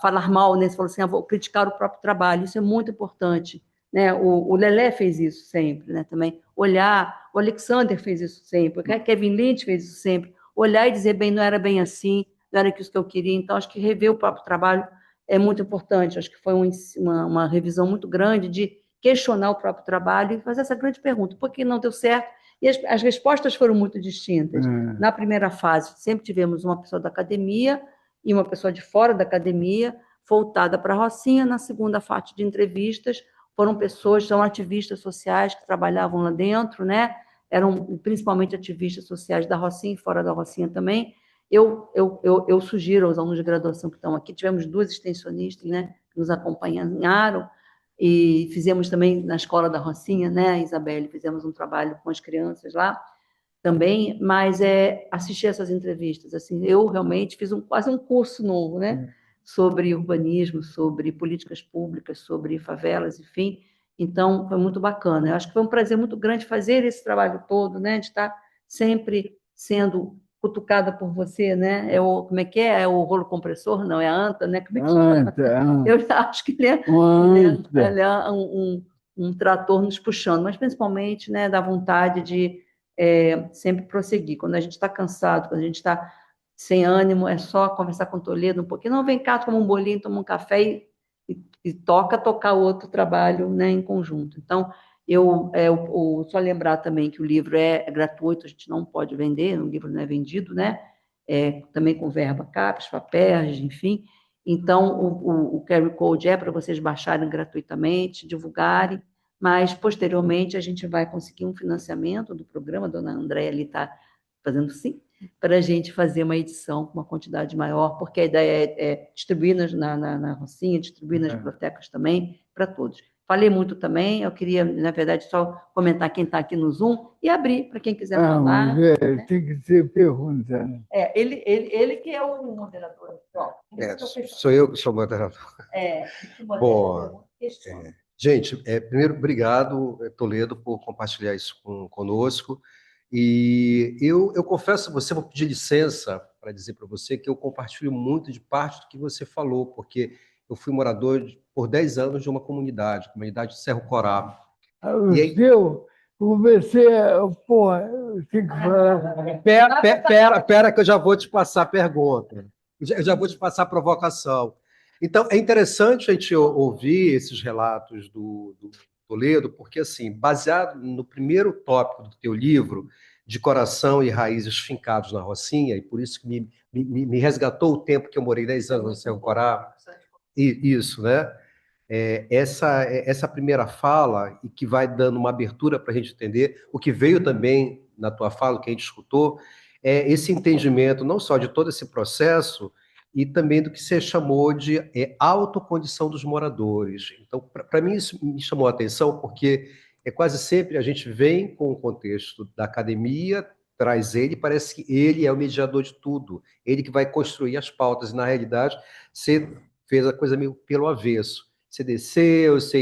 falar mal, né? Você falou assim, vou criticar o próprio trabalho, isso é muito importante, né? O Lelé fez isso sempre, né? Também olhar, o Alexander fez isso sempre, o Kevin Lynch fez isso sempre, olhar e dizer, bem, não era bem assim, não era isso que eu queria, então acho que rever o próprio trabalho é muito importante, acho que foi uma revisão muito grande de questionar o próprio trabalho e fazer essa grande pergunta: por que não deu certo? E as respostas foram muito distintas. Na primeira fase, sempre tivemos uma pessoa da academia e uma pessoa de fora da academia, voltada para a Rocinha. Na segunda fase de entrevistas, foram pessoas, são ativistas sociais que trabalhavam lá dentro, né? Eram principalmente ativistas sociais da Rocinha e fora da Rocinha também. Eu sugiro aos alunos de graduação que estão aqui, tivemos 2 extensionistas, né, que nos acompanharam, e fizemos também na escola da Rocinha, né, Isabelle, fizemos um trabalho com as crianças lá também, mas assistir essas entrevistas, assim, eu realmente fiz quase um curso novo, né, sobre urbanismo, sobre políticas públicas, sobre favelas, enfim. Então, foi muito bacana. Eu acho que foi um prazer muito grande fazer esse trabalho todo, né, de estar sempre sendo cutucada por você, né? Como é que é? É o rolo compressor? Não, é a anta, né? Como é que chama? Eu acho que ele é um trator nos puxando, mas principalmente, né, da vontade de sempre prosseguir. Quando a gente está cansado, quando a gente está sem ânimo, é só conversar com o Toledo um pouquinho. Não, vem cá, toma um bolinho, toma um café e tocar outro trabalho, né, em conjunto. Então, só lembrar também que o livro é gratuito, a gente não pode vender, o livro não é vendido, né? Também com verba CAPES, FAPERJ, enfim. Então, o QR Code é para vocês baixarem gratuitamente, divulgarem, mas, posteriormente, a gente vai conseguir um financiamento do programa, a dona Andréia ali está fazendo sim, para a gente fazer uma edição com uma quantidade maior, porque a ideia é distribuir na Rocinha, distribuir nas bibliotecas também, para todos. Falei muito também, eu queria, na verdade, só comentar quem está aqui no Zoom e abrir para quem quiser falar. Né? Tem que ter pergunta. Ele que é o moderador. Sou eu que sou o moderador. Bom, gente, primeiro, obrigado, Toledo, por compartilhar isso conosco. E eu confesso a você, vou pedir licença para dizer para você que eu compartilho muito de parte do que você falou, porque eu fui morador por 10 anos de uma comunidade de Cerro Corá. Comecei porra, eu tenho que falar. Pera que eu já vou te passar a pergunta. Eu já vou te passar a provocação. Então, é interessante a gente ouvir esses relatos do Toledo, porque, assim, baseado no primeiro tópico do teu livro, de coração e raízes fincados na Rocinha, e por isso que me resgatou o tempo que eu morei 10 anos no Cerro Corá, isso, né? Essa primeira fala, e que vai dando uma abertura para a gente entender, o que veio também na tua fala, que a gente escutou, é esse entendimento não só de todo esse processo, e também do que você chamou de autocondição dos moradores. Então, para mim, isso me chamou a atenção, porque quase sempre a gente vem com o contexto da academia, traz ele, parece que ele é o mediador de tudo, ele que vai construir as pautas, e na realidade, você fez a coisa meio pelo avesso. Você desceu, você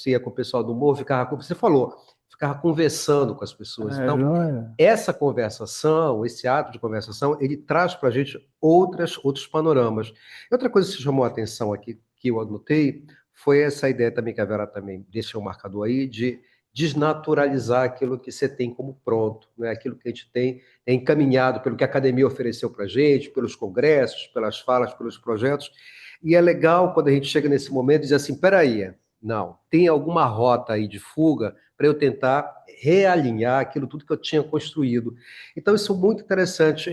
ia com o pessoal do morro, ficava, como você falou, ficava conversando com as pessoas. Então, essa conversação, esse ato de conversação, ele traz para a gente outros panoramas. Outra coisa que chamou a atenção aqui, que eu anotei, foi essa ideia também que a Vera também deixou marcador aí, de desnaturalizar aquilo que você tem como pronto, né? Aquilo que a gente tem encaminhado pelo que a academia ofereceu para a gente, pelos congressos, pelas falas, pelos projetos. E é legal quando a gente chega nesse momento e diz assim, peraí, não, tem alguma rota aí de fuga para eu tentar realinhar aquilo tudo que eu tinha construído. Então, isso é muito interessante,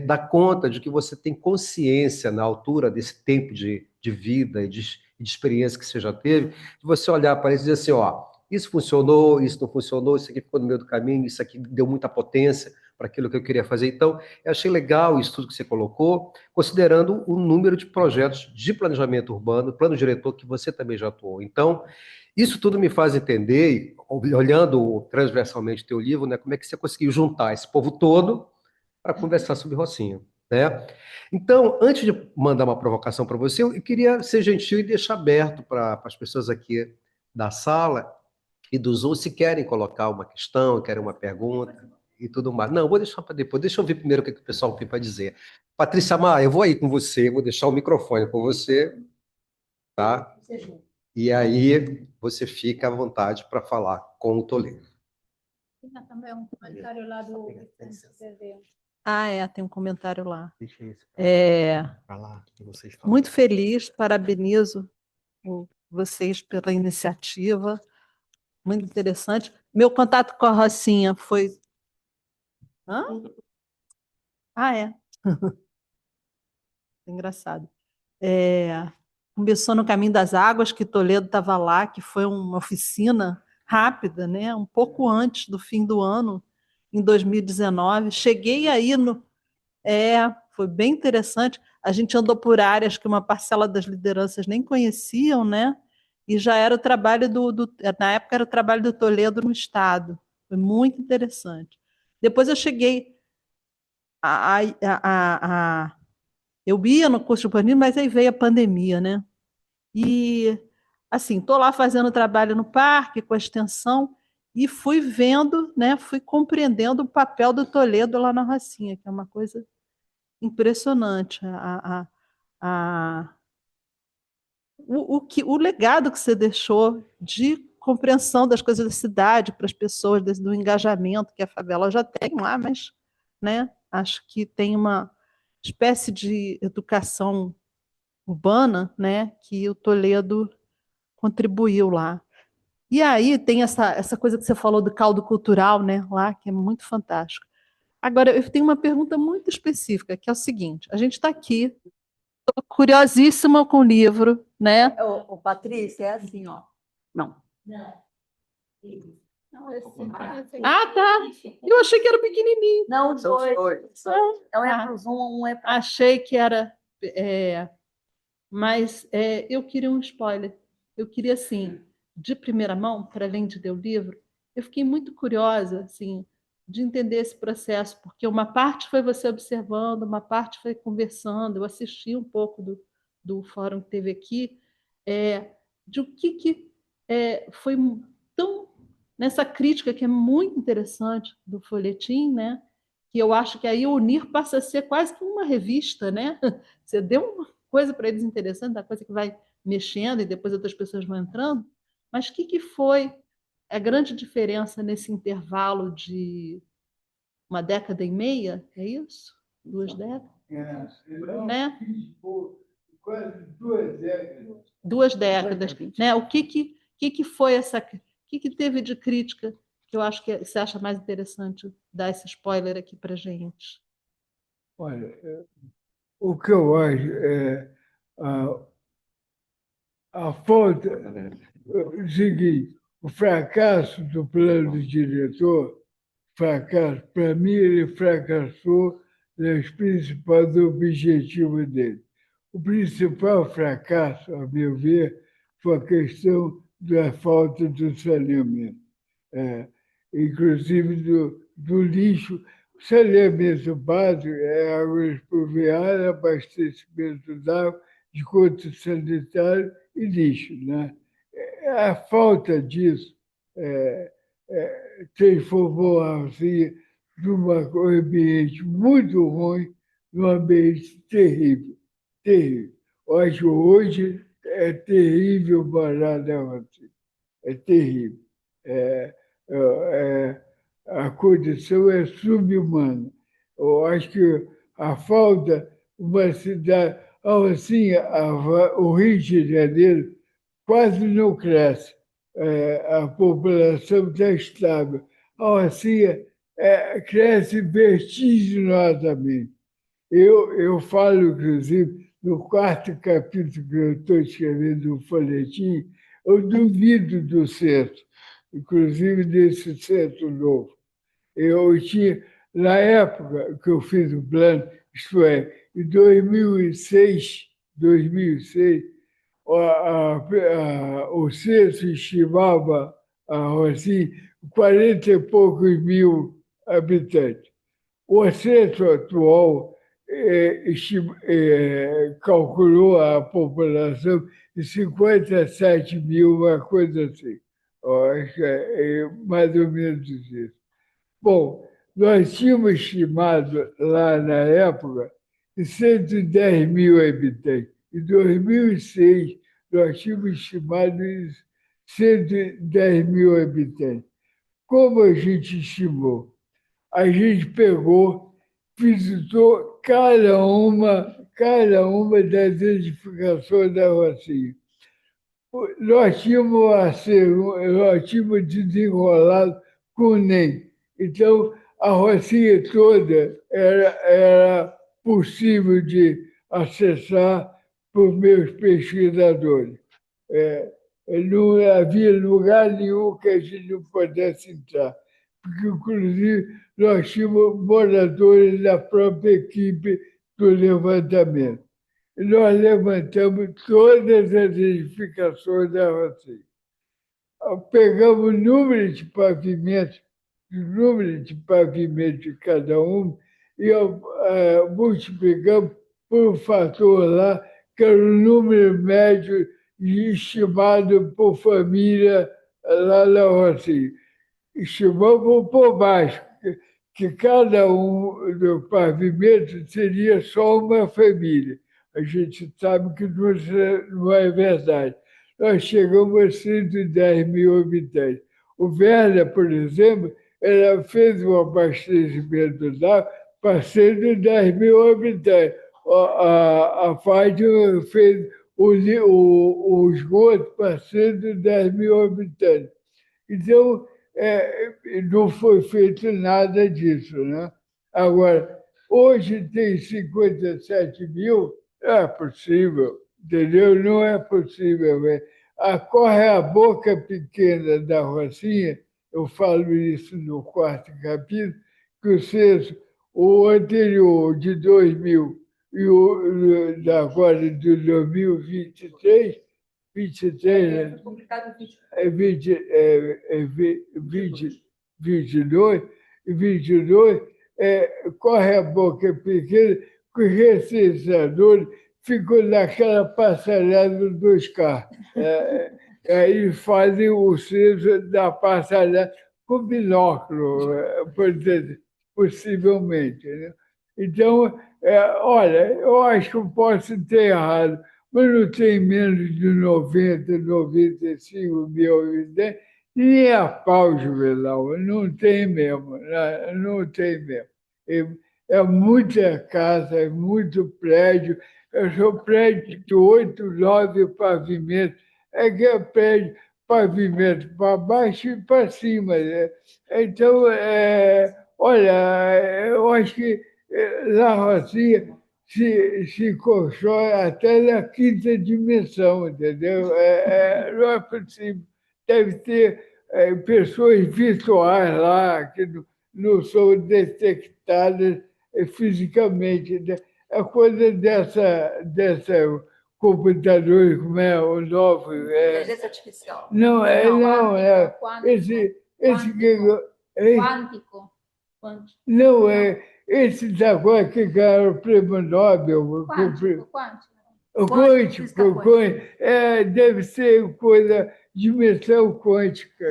dar conta de que você tem consciência na altura desse tempo de vida e de experiência que você já teve, de você olhar para isso e dizer assim, ó, isso funcionou, isso não funcionou, isso aqui ficou no meio do caminho, isso aqui deu muita potência para aquilo que eu queria fazer. Então, eu achei legal isso tudo que você colocou, considerando o número de projetos de planejamento urbano, plano diretor, que você também já atuou. Então, isso tudo me faz entender, olhando transversalmente o teu livro, né, como é que você conseguiu juntar esse povo todo para conversar sobre Rocinha, né? Então, antes de mandar uma provocação para você, eu queria ser gentil e deixar aberto para as pessoas aqui da sala e dos outros, se querem colocar uma questão, querem uma pergunta e tudo mais. Não, vou deixar para depois. Deixa eu ver primeiro o que o pessoal tem para dizer. Patrícia Mar, eu vou aí com você, vou deixar o microfone com você, tá? E aí você fica à vontade para falar com o Toledo. Tem também um comentário lá do... Tem um comentário lá. Deixa isso para lá, que vocês falam. Muito feliz, parabenizo vocês pela iniciativa, muito interessante. Meu contato com a Rocinha foi... Hã? Ah, é. Engraçado. Começou no Caminho das Águas, que Toledo estava lá, que foi uma oficina rápida, né? Um pouco antes do fim do ano, em 2019. Cheguei aí no... foi bem interessante. A gente andou por áreas que uma parcela das lideranças nem conheciam, né? E já era o trabalho na época era o trabalho do Toledo no Estado. Foi muito interessante. Depois eu cheguei eu ia no curso de urbanismo, mas aí veio a pandemia, né? E assim, estou lá fazendo trabalho no parque com a extensão e fui vendo, né? Fui compreendendo o papel do Toledo lá na Rocinha, que é uma coisa impressionante. O legado que você deixou de compreensão das coisas da cidade para as pessoas, do engajamento que a favela já tem lá, mas, né, acho que tem uma espécie de educação urbana, né, que o Toledo contribuiu lá. E aí tem essa coisa que você falou do caldo cultural, né, lá, que é muito fantástico. Agora, eu tenho uma pergunta muito específica, que é o seguinte: a gente está aqui, estou curiosíssima com o livro, né? Patrícia, é assim, ó. Não. Não, esse Ah, tá. Eu achei que era pequenininho. Não, dois. Então é Ah. para o Zoom, um é para... Achei que era... mas eu queria um spoiler. Eu queria, assim, de primeira mão, para além de ler o livro, eu fiquei muito curiosa, assim, de entender esse processo, porque uma parte foi você observando, uma parte foi conversando. Eu assisti um pouco do fórum que teve aqui, de o que foi tão nessa crítica que é muito interessante do folhetim, né? Que eu acho que aí o Unir passa a ser quase que uma revista, né? Você deu uma coisa para eles interessante, da coisa que vai mexendo e depois outras pessoas vão entrando. Mas o que foi a grande diferença nesse intervalo de uma década e meia? É isso? 2 décadas? Né? Quase 2 décadas. 2 décadas, né? O que foi essa... O que teve de crítica que eu acho que você acha mais interessante dar esse spoiler aqui para gente? Olha, o que eu acho é a falta, o seguinte, o fracasso do plano diretor, para mim, ele fracassou nos principais objetivos dele. O principal fracasso, a meu ver, foi a questão da falta do saneamento, inclusive do lixo. O saneamento básico é água expluvial, abastecimento d'água, esgoto sanitário e lixo, né? A falta disso transformou a Rocinha num ambiente muito ruim, num ambiente terrível, terrível. Eu acho que hoje é terrível morar na Rocinha, é terrível. A condição é subhumana. Eu acho que a falta, uma cidade, a Rocinha, o Rio de Janeiro, quase não cresce. A população está estável. A Rocinha cresce vertiginosamente. Eu falo, inclusive, no 4º capítulo que eu estou escrevendo no folhetim, eu duvido do centro, inclusive desse centro novo. Eu tinha, na época que eu fiz o plano, isto é, em 2006, o censo estimava assim, 40 e poucos mil habitantes. O censo atual calculou a população de 57 mil, uma coisa assim. Acho que é mais ou menos isso. Bom, nós tínhamos estimado lá na época 110 mil habitantes. Em 2006, nós tínhamos estimado 110 mil habitantes. Como a gente estimou? A gente pegou, visitou cada uma das edificações da Rocinha. nós tínhamos desenrolado com o NEM. Então, a rocinha toda era possível de acessar por meus pesquisadores. Não havia lugar nenhum que a gente não pudesse entrar, porque, inclusive, nós tínhamos moradores da própria equipe do levantamento. E nós levantamos todas as edificações da Rocinha. Pegamos o número de pavimentos de cada um, e multiplicamos por um fator lá, que era o número médio estimado por família lá na Rocinha. Estimamos por baixo, que cada um do pavimento seria só uma família. A gente sabe que não é verdade. Nós chegamos a 110 mil habitantes. O Werner, por exemplo, ela fez um abastecimento lá para 110 mil habitantes. A Fátima fez o esgoto para 110 mil habitantes. Então, não foi feito nada disso, né? Agora, hoje tem 57 mil, é possível, entendeu? Não é possível. Corre a boca pequena da Rocinha, eu falo isso no quarto capítulo, que o anterior de 2000 e o agora de 2023, 23, né? Publicado em 20. 22, corre a boca pequena, que os recenseadores ficam naquela passarela dos carros. Aí fazem o censo da passarela com binóculo, possivelmente. Né? Então, olha, eu acho que eu posso ter errado, mas não tem menos de 90, 95 mil habitantes, nem a pau, Juvenal, não tem mesmo, não tem mesmo. É muita casa, é muito prédio, eu sou prédio de 8, 9 pavimentos, que é prédio, pavimento para baixo e para cima. Né? Então, olha, eu acho que La Rocinha se constrói até na quinta dimensão, entendeu? Não é possível. Deve ter pessoas virtuais lá que não são detectadas fisicamente. Né? A coisa dessa computador, como é o novo... Inteligência artificial. Não, esse Quântico. não, esse da agora que ganharam o prêmio Nobel. Quântico. O quântico, deve ser coisa, dimensão quântica.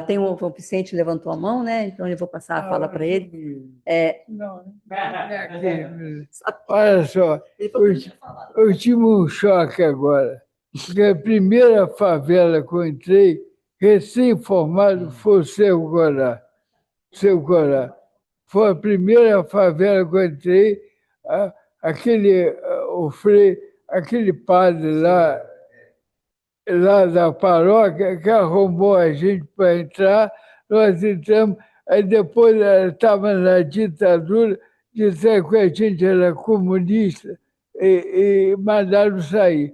Tem o Vicente levantou a mão, né? Então eu vou passar a fala para ele. Olha só, eu tive um choque agora. Porque a primeira favela que eu entrei, recém-formado, foi o Seu Corá. Seu Corá. Foi a primeira favela que eu entrei. Aquele padre lá da paróquia que arrumou a gente para entrar, nós entramos, aí depois estava na ditadura, disseram que a gente era comunista e mandaram sair.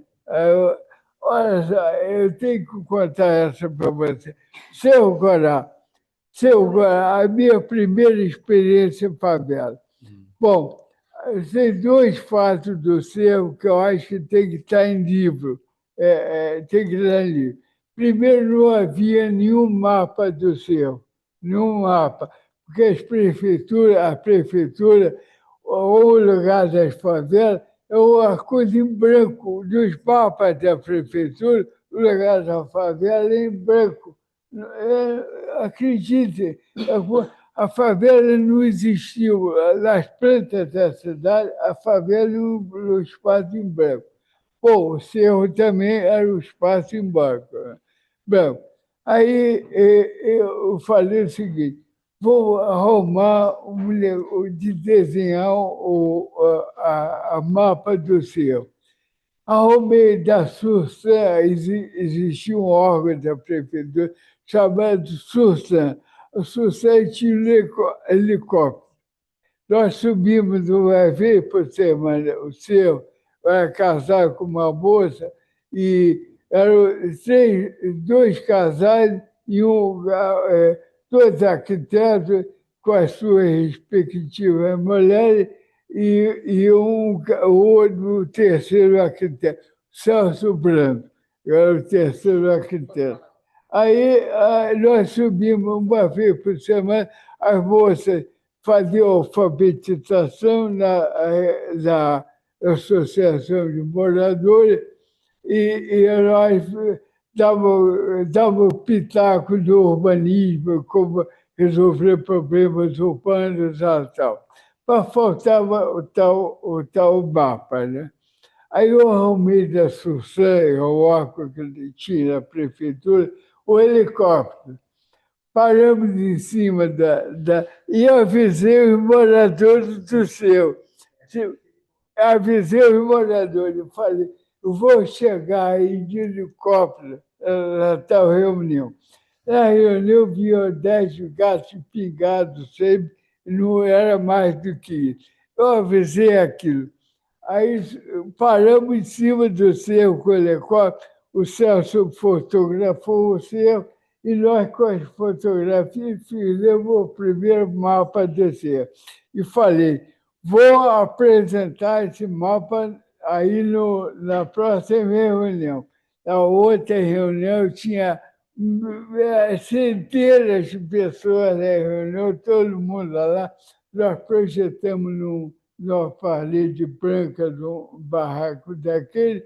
Olha só, eu tenho que contar essa para você. Seu Corá, a minha primeira experiência em favela. Bom, tem dois fatos do Cerro que eu acho que tem que estar em livro. Tem que estar em livro. Primeiro, não havia nenhum mapa do Cerro, nenhum mapa, porque a prefeitura, ou o lugar das favelas, é uma coisa em branco. Dos mapas da prefeitura, o lugar da favela é em branco. Acreditem, a favela não existiu. Nas plantas da cidade, a favela é um espaço em branco. Bom, o Cerro também era um espaço em branco. Bom, aí eu falei o seguinte, vou arrumar de desenhar a mapa do Cerro. arrumei da SURSAN, existia um órgão da prefeitura chamado SURSAN. O SURSAN tinha um helicóptero. Nós subimos uma vez por semana, o seu era casado com uma moça, e eram dois casais e dois arquitetos com as suas respectivas mulheres, e o terceiro arquiteto, Celso Branco, era o terceiro arquiteto. Aí nós subimos uma vez por semana, as moças faziam alfabetização na Associação de Moradores, e nós dávamos pitaco do urbanismo, como resolver problemas urbanos e tal. Mas faltava o tal mapa, né? Aí eu arrumei da SURSAN, o órgão que ele tinha na prefeitura, o helicóptero. Paramos em cima e avisei os moradores do seu. Avisei os moradores, eu falei, eu vou chegar aí de helicóptero na tal reunião. Na reunião, vinham 10 gatos pingados sempre, não era mais do que isso. Eu avisei aquilo. Aí paramos em cima do cerro com o helicóptero, o Celso fotografou o cerro, e nós, com as fotografias, fizemos o primeiro mapa do cerro. E falei, vou apresentar esse mapa aí na próxima reunião. Na outra reunião, tinha centenas de pessoas na reunião, todo mundo lá. Nós projetamos numa parede branca de um barraco daquele.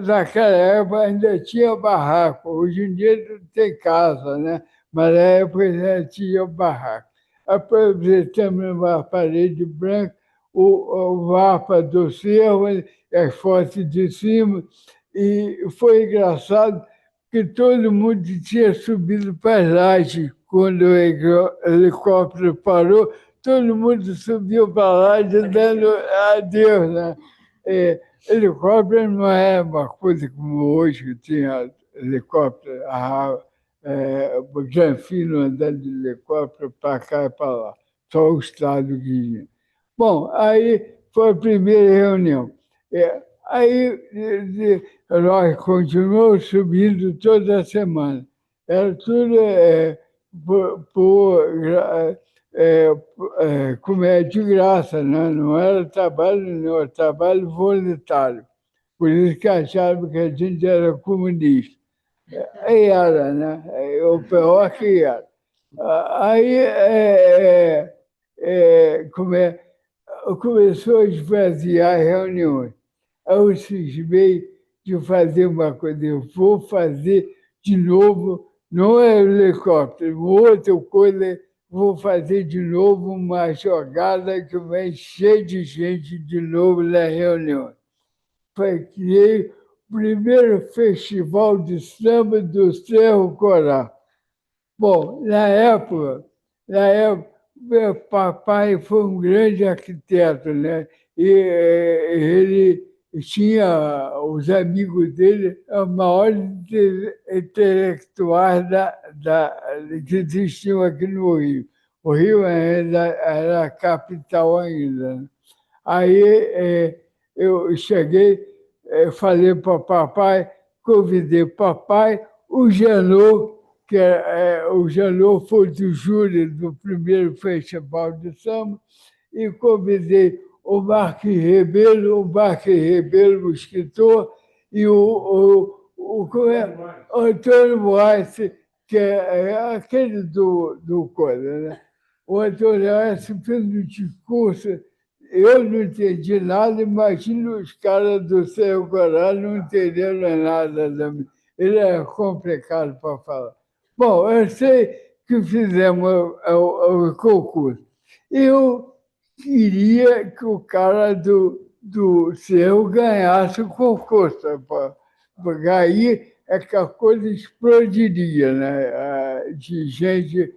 Naquela época ainda tinha barraco, hoje em dia não tem casa, né? Mas na época já tinha barraco. Aproveitamos numa parede branca o mapa do cerro, as fotos de cima, e foi engraçado que todo mundo tinha subido para as lajes quando o helicóptero parou, todo mundo subiu para a laje dando adeus, né? Helicóptero não é uma coisa como hoje, que tinha helicóptero, Granfino andando de helicóptero para cá e para lá, só o Estado que tinha. Bom, aí foi a primeira reunião. Aí nós continuamos subindo toda semana. Era tudo como é de graça, né? Não era trabalho, não, era trabalho voluntário. Por isso que achavam que a gente era comunista. Aí era, né? O pior que era. Aí começou a esvaziar as reuniões. Aí eu cismei de fazer uma coisa, eu vou fazer de novo, não é helicóptero, outra coisa, vou fazer de novo uma jogada que vai encher de gente de novo na reunião. Criei o primeiro festival de samba do Cerro Corá. Bom, na época, meu papai foi um grande arquiteto, né? E ele tinha os amigos dele, os maiores intelectuais que existiam aqui no Rio. O Rio era a capital ainda, né? Aí eu cheguei, falei para o papai, convidei o papai, o Janot, o Janot foi do júri do primeiro festival de samba, e convidei o Marques Rebelo, o escritor, e o Antônio Moraes, que é aquele do coisa, né? O Antônio Moraes fez um discurso, eu não entendi nada, imagino os caras do Cerro Corá não entenderam nada também. Ele é complicado para falar. Bom, eu sei que fizemos o concurso. Eu queria que o cara do Cerro ganhasse o concurso, porque aí é que a coisa explodiria, né? De gente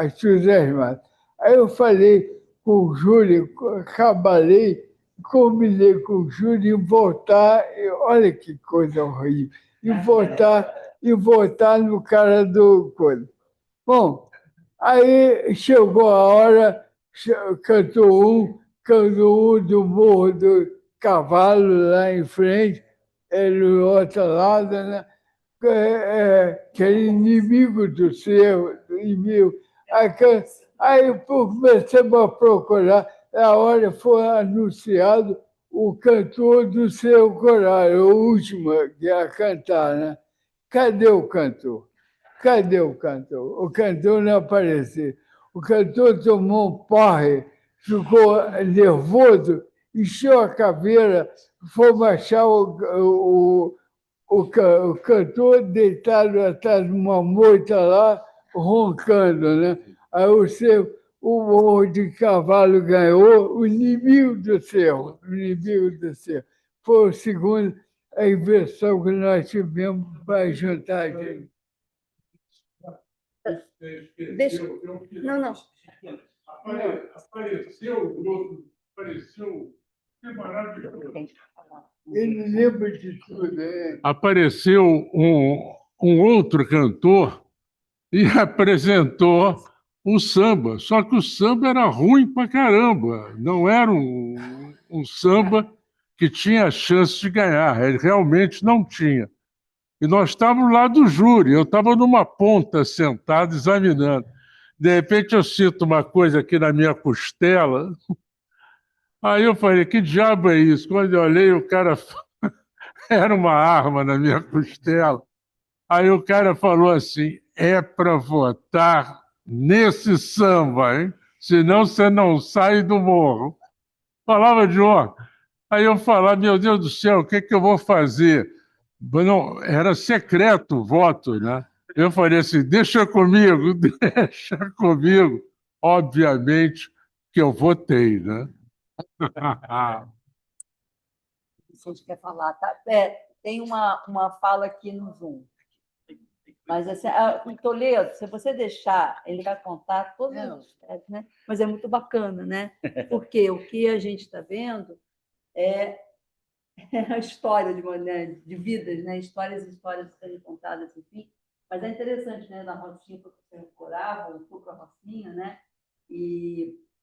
entusiasmada. Aí eu falei com o Júlio, cabalei combinei com o Júlio em voltar, olha que coisa horrível, em voltar no cara do coisa. Bom, aí chegou a hora, cantou um do Morro do Cavalo lá em frente, do outro lado, né? Que era inimigo do seu, do inimigo. Aí comecei a procurar, a hora foi anunciado o cantor do seu coral, o último que ia cantar, né? Cadê o cantor? Cadê o cantor? O cantor não apareceu. O cantor tomou um porre, ficou nervoso, encheu a caveira, foi achar o cantor deitado atrás de uma moita lá, roncando, né? Aí o Morro de Cavalo ganhou, o inimigo do Cerro, o inimigo do Cerro. Foi o segundo, a inversão que nós tivemos para juntar a gente. Deixa... Não, não. Apareceu, que maravilhoso. Ele lembra de tudo, né? Apareceu um outro cantor e apresentou o samba. Só que o samba era ruim pra caramba. Não era um samba que tinha chance de ganhar. Ele realmente não tinha. E nós estávamos lá do júri. Eu estava numa ponta sentado examinando. De repente eu sinto uma coisa aqui na minha costela. Aí eu falei, que diabo é isso? Quando eu olhei, o cara era uma arma na minha costela. Aí o cara falou assim, é para votar nesse samba, hein? Senão você não sai do morro. Palavra de honra. Aí eu falava, meu Deus do céu, o que eu vou fazer? Não, era secreto o voto, né? Eu falei assim, deixa comigo, deixa comigo. Obviamente que eu votei, né? Vicente quer falar, tá? Tem uma fala aqui no Zoom. Mas assim, o Toledo, se você deixar, ele vai contar todos os aspectos, né? Mas é muito bacana, né? Porque o que a gente está vendo é a história de vidas, né? Histórias e histórias serem contadas, enfim. Mas é interessante, né? Na Rocinha, que você decorava, eu fui para a Rocinha, né?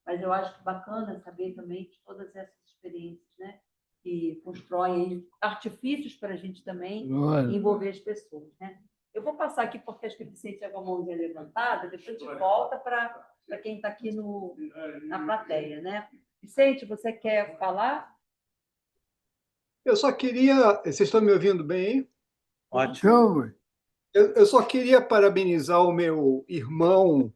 Mas eu acho que bacana saber também de todas essas experiências, né? Que constroem artifícios para a gente também envolver as pessoas, né? Eu vou passar aqui porque acho que o Vicente está com a mãozinha levantada, depois a gente volta para quem está aqui na plateia, né? Vicente, você quer falar? Eu só queria. Vocês estão me ouvindo bem, hein? Ótimo. Eu só queria parabenizar o meu irmão,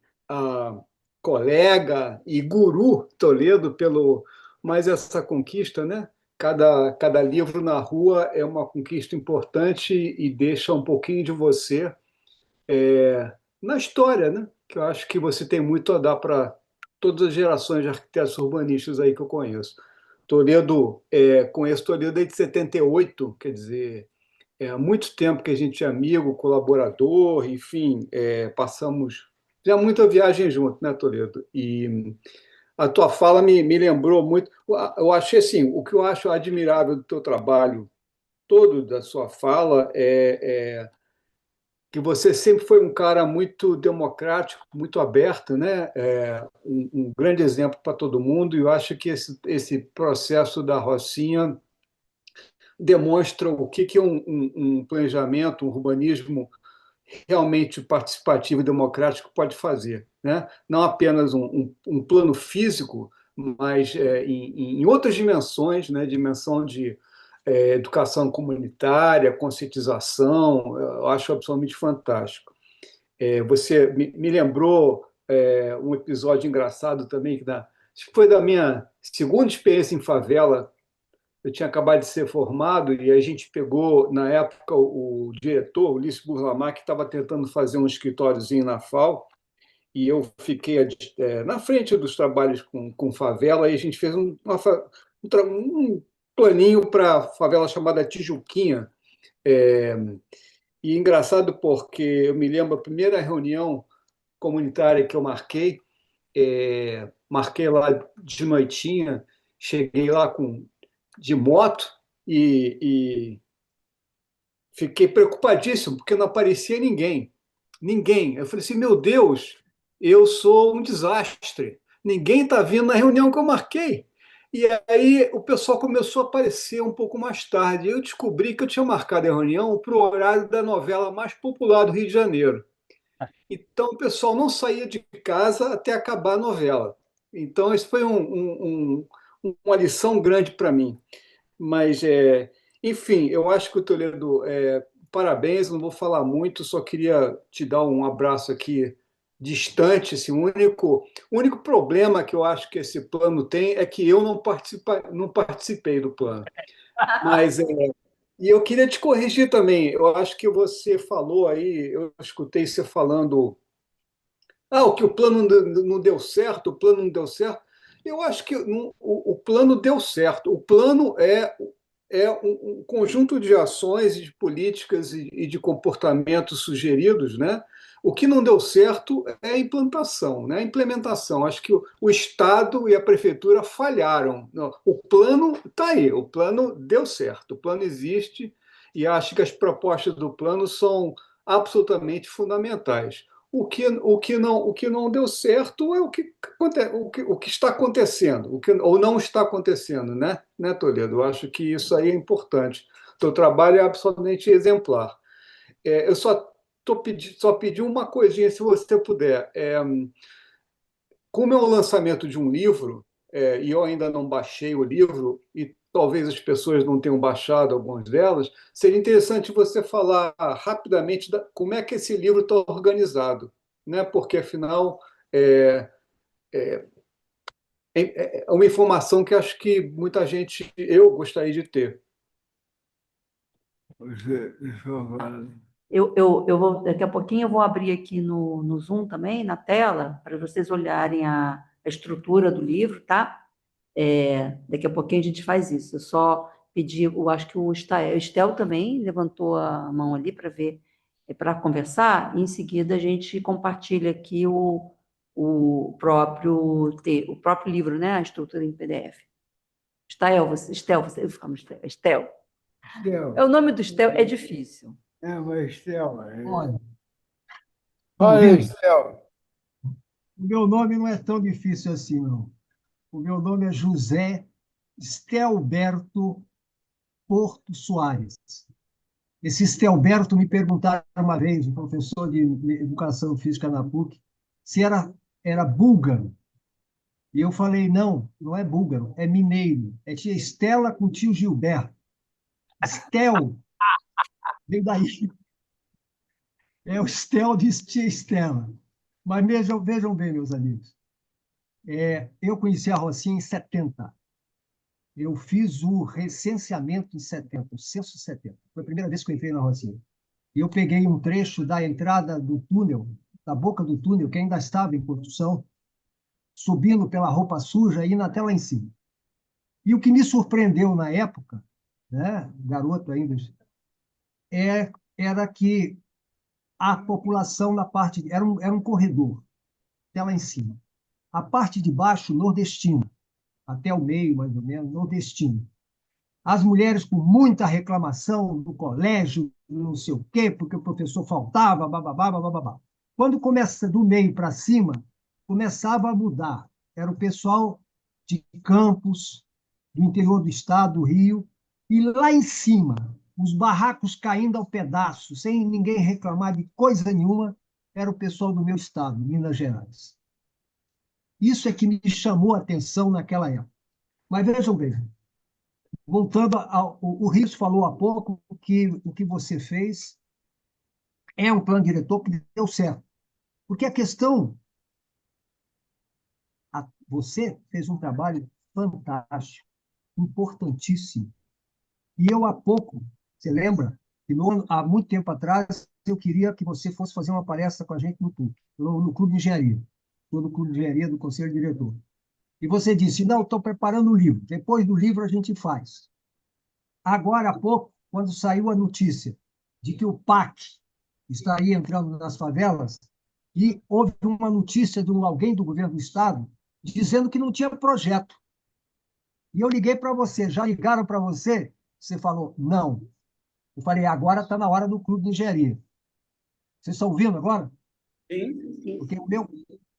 colega e guru Toledo pelo mais essa conquista, né? Cada livro na rua é uma conquista importante e deixa um pouquinho de você na história, né? Que eu acho que você tem muito a dar para todas as gerações de arquitetos urbanistas aí que eu conheço. Toledo, conheço Toledo desde 78, quer dizer, há muito tempo que a gente é amigo, colaborador, enfim, passamos já muita viagem junto, né, Toledo? E a tua fala me lembrou muito. Eu achei assim, o que eu acho admirável do teu trabalho todo, da sua fala, que você sempre foi um cara muito democrático, muito aberto, né? Um grande exemplo para todo mundo. E eu acho que esse processo da Rocinha demonstra o que é um planejamento, um urbanismo realmente participativo e democrático pode fazer, né? Não apenas um plano físico, mas em outras dimensões, né? Dimensão de educação comunitária, conscientização, eu acho absolutamente fantástico. Você me lembrou um episódio engraçado também, acho que foi da minha segunda experiência em favela. Eu tinha acabado de ser formado e a gente pegou, na época, o diretor, Ulisses Burlamar, que estava tentando fazer um escritóriozinho na FAO, e eu fiquei na frente dos trabalhos com favela, e a gente fez um planinho para a favela chamada Tijuquinha. E engraçado porque eu me lembro a primeira reunião comunitária que eu marquei lá de noitinha, cheguei lá com de moto e fiquei preocupadíssimo, porque não aparecia ninguém. Ninguém. Eu falei assim, meu Deus, eu sou um desastre. Ninguém está vindo na reunião que eu marquei. E aí o pessoal começou a aparecer um pouco mais tarde. Eu descobri que eu tinha marcado a reunião para o horário da novela mais popular do Rio de Janeiro. Então o pessoal não saía de casa até acabar a novela. Então isso foi uma lição grande para mim. Mas, enfim, eu acho que o Toledo, parabéns, não vou falar muito, só queria te dar um abraço aqui distante. Esse único problema que eu acho que esse plano tem é que eu não participei do plano. Mas, e eu queria te corrigir também, eu acho que você falou aí, eu escutei você falando, o que o plano não deu certo, o plano não deu certo. Eu acho que o plano deu certo. O plano é um conjunto de ações, de políticas e de comportamentos sugeridos, né? O que não deu certo é a implantação, né? A implementação. Acho que o Estado e a prefeitura falharam. Não, o plano está aí, o plano deu certo, o plano existe e acho que as propostas do plano são absolutamente fundamentais. O que não deu certo é o que está acontecendo, ou não está acontecendo, né, Toledo? Eu acho que isso aí é importante. O teu trabalho é absolutamente exemplar. Eu só pedi uma coisinha, se você puder. Como é o lançamento de um livro, e eu ainda não baixei o livro, e talvez as pessoas não tenham baixado algumas delas, seria interessante você falar rapidamente como é que esse livro está organizado, né? Porque, afinal, é, é uma informação que acho que muita gente, eu gostaria de ter. Deixa eu falar. Eu vou, daqui a pouquinho eu vou abrir aqui no Zoom também, na tela, para vocês olharem a estrutura do livro, tá? Daqui a pouquinho a gente faz isso. Eu só pedi, eu acho que o Estel também levantou a mão ali para ver, para conversar, e em seguida a gente compartilha aqui o próprio livro, né? A estrutura em PDF. Estel. Estel. O nome do Estel é difícil. Mas Estel. Olha, bom, Fala, veja, Estel. o meu nome não é tão difícil assim, não. O meu nome é José Estelberto Porto Soares. Esse Estelberto me perguntaram uma vez, um professor de educação física na PUC, se era búlgaro. E eu falei, não, não é búlgaro, é mineiro. É tia Estela com tio Gilberto. Estel, vem daí. É o Estel de tia Estela. Mas vejam bem, meus amigos. Eu conheci a Rocinha em 70. Eu fiz o recenseamento em 70, o censo 70. Foi a primeira vez que eu entrei na Rocinha. E eu peguei um trecho da entrada do túnel, da boca do túnel, que ainda estava em construção, subindo pela roupa suja e indo até lá em cima. E o que me surpreendeu na época, né, garoto ainda, era que a população na parte... Era um corredor, até lá em cima. A parte de baixo, nordestina, até o meio, mais ou menos, nordestina. As mulheres com muita reclamação do colégio, não sei o quê, porque o professor faltava, bababá, bababá. Quando começa do meio para cima, começava a mudar. Era o pessoal de Campos, do interior do estado, do Rio, e lá em cima, os barracos caindo ao pedaço, sem ninguém reclamar de coisa nenhuma, era o pessoal do meu estado, Minas Gerais. Isso é que me chamou a atenção naquela época. Mas vejam bem, voltando o Rios falou há pouco que o que você fez é um plano diretor que deu certo. Porque a questão, você fez um trabalho fantástico, importantíssimo. E eu há pouco, você lembra, que há muito tempo atrás eu queria que você fosse fazer uma palestra com a gente no PUC, no Clube de Engenharia. Estou no Clube de Engenharia do Conselho Diretor. E você disse, não, estou preparando o livro. Depois do livro a gente faz. Agora há pouco, quando saiu a notícia de que o PAC estaria entrando nas favelas, e houve uma notícia de alguém do governo do Estado dizendo que não tinha projeto. E eu liguei para você, já ligaram para você? Você falou, não. Eu falei, agora está na hora do Clube de Engenharia. Vocês estão ouvindo agora? Sim. Porque o meu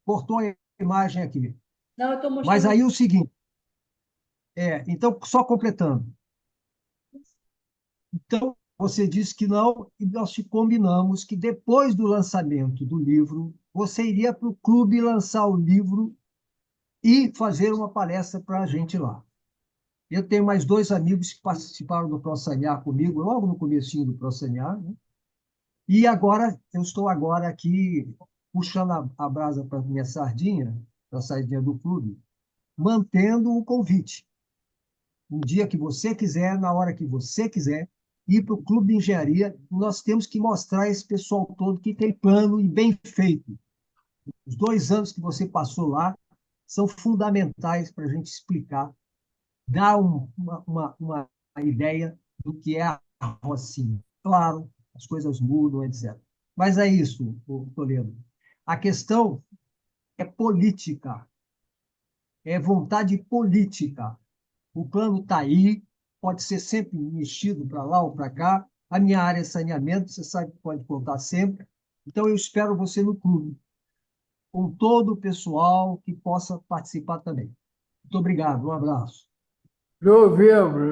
cortou a imagem aqui. Não, eu estou Mas mostrando. aí o seguinte, então, só completando. Então, você disse que não, e nós te combinamos que depois do lançamento do livro, você iria para o clube lançar o livro e fazer uma palestra para a gente lá. Eu tenho mais 2 amigos que participaram do ProSanear comigo, logo no comecinho do ProSanear, né? E agora, eu estou agora aqui puxando a brasa para a minha sardinha, para a sardinha do clube, mantendo o convite. Um dia que você quiser, na hora que você quiser, ir para o Clube de Engenharia, nós temos que mostrar a esse pessoal todo que tem plano e bem feito. Os 2 anos que você passou lá são fundamentais para a gente explicar, dar uma ideia do que é a Rocinha. Claro, as coisas mudam, etc. Mas é isso, Toledo. A questão é política, é vontade política. O plano está aí, pode ser sempre mexido para lá ou para cá. A minha área é saneamento, você sabe que pode contar sempre. Então, eu espero você no clube, com todo o pessoal que possa participar também. Muito obrigado, um abraço. Novembro,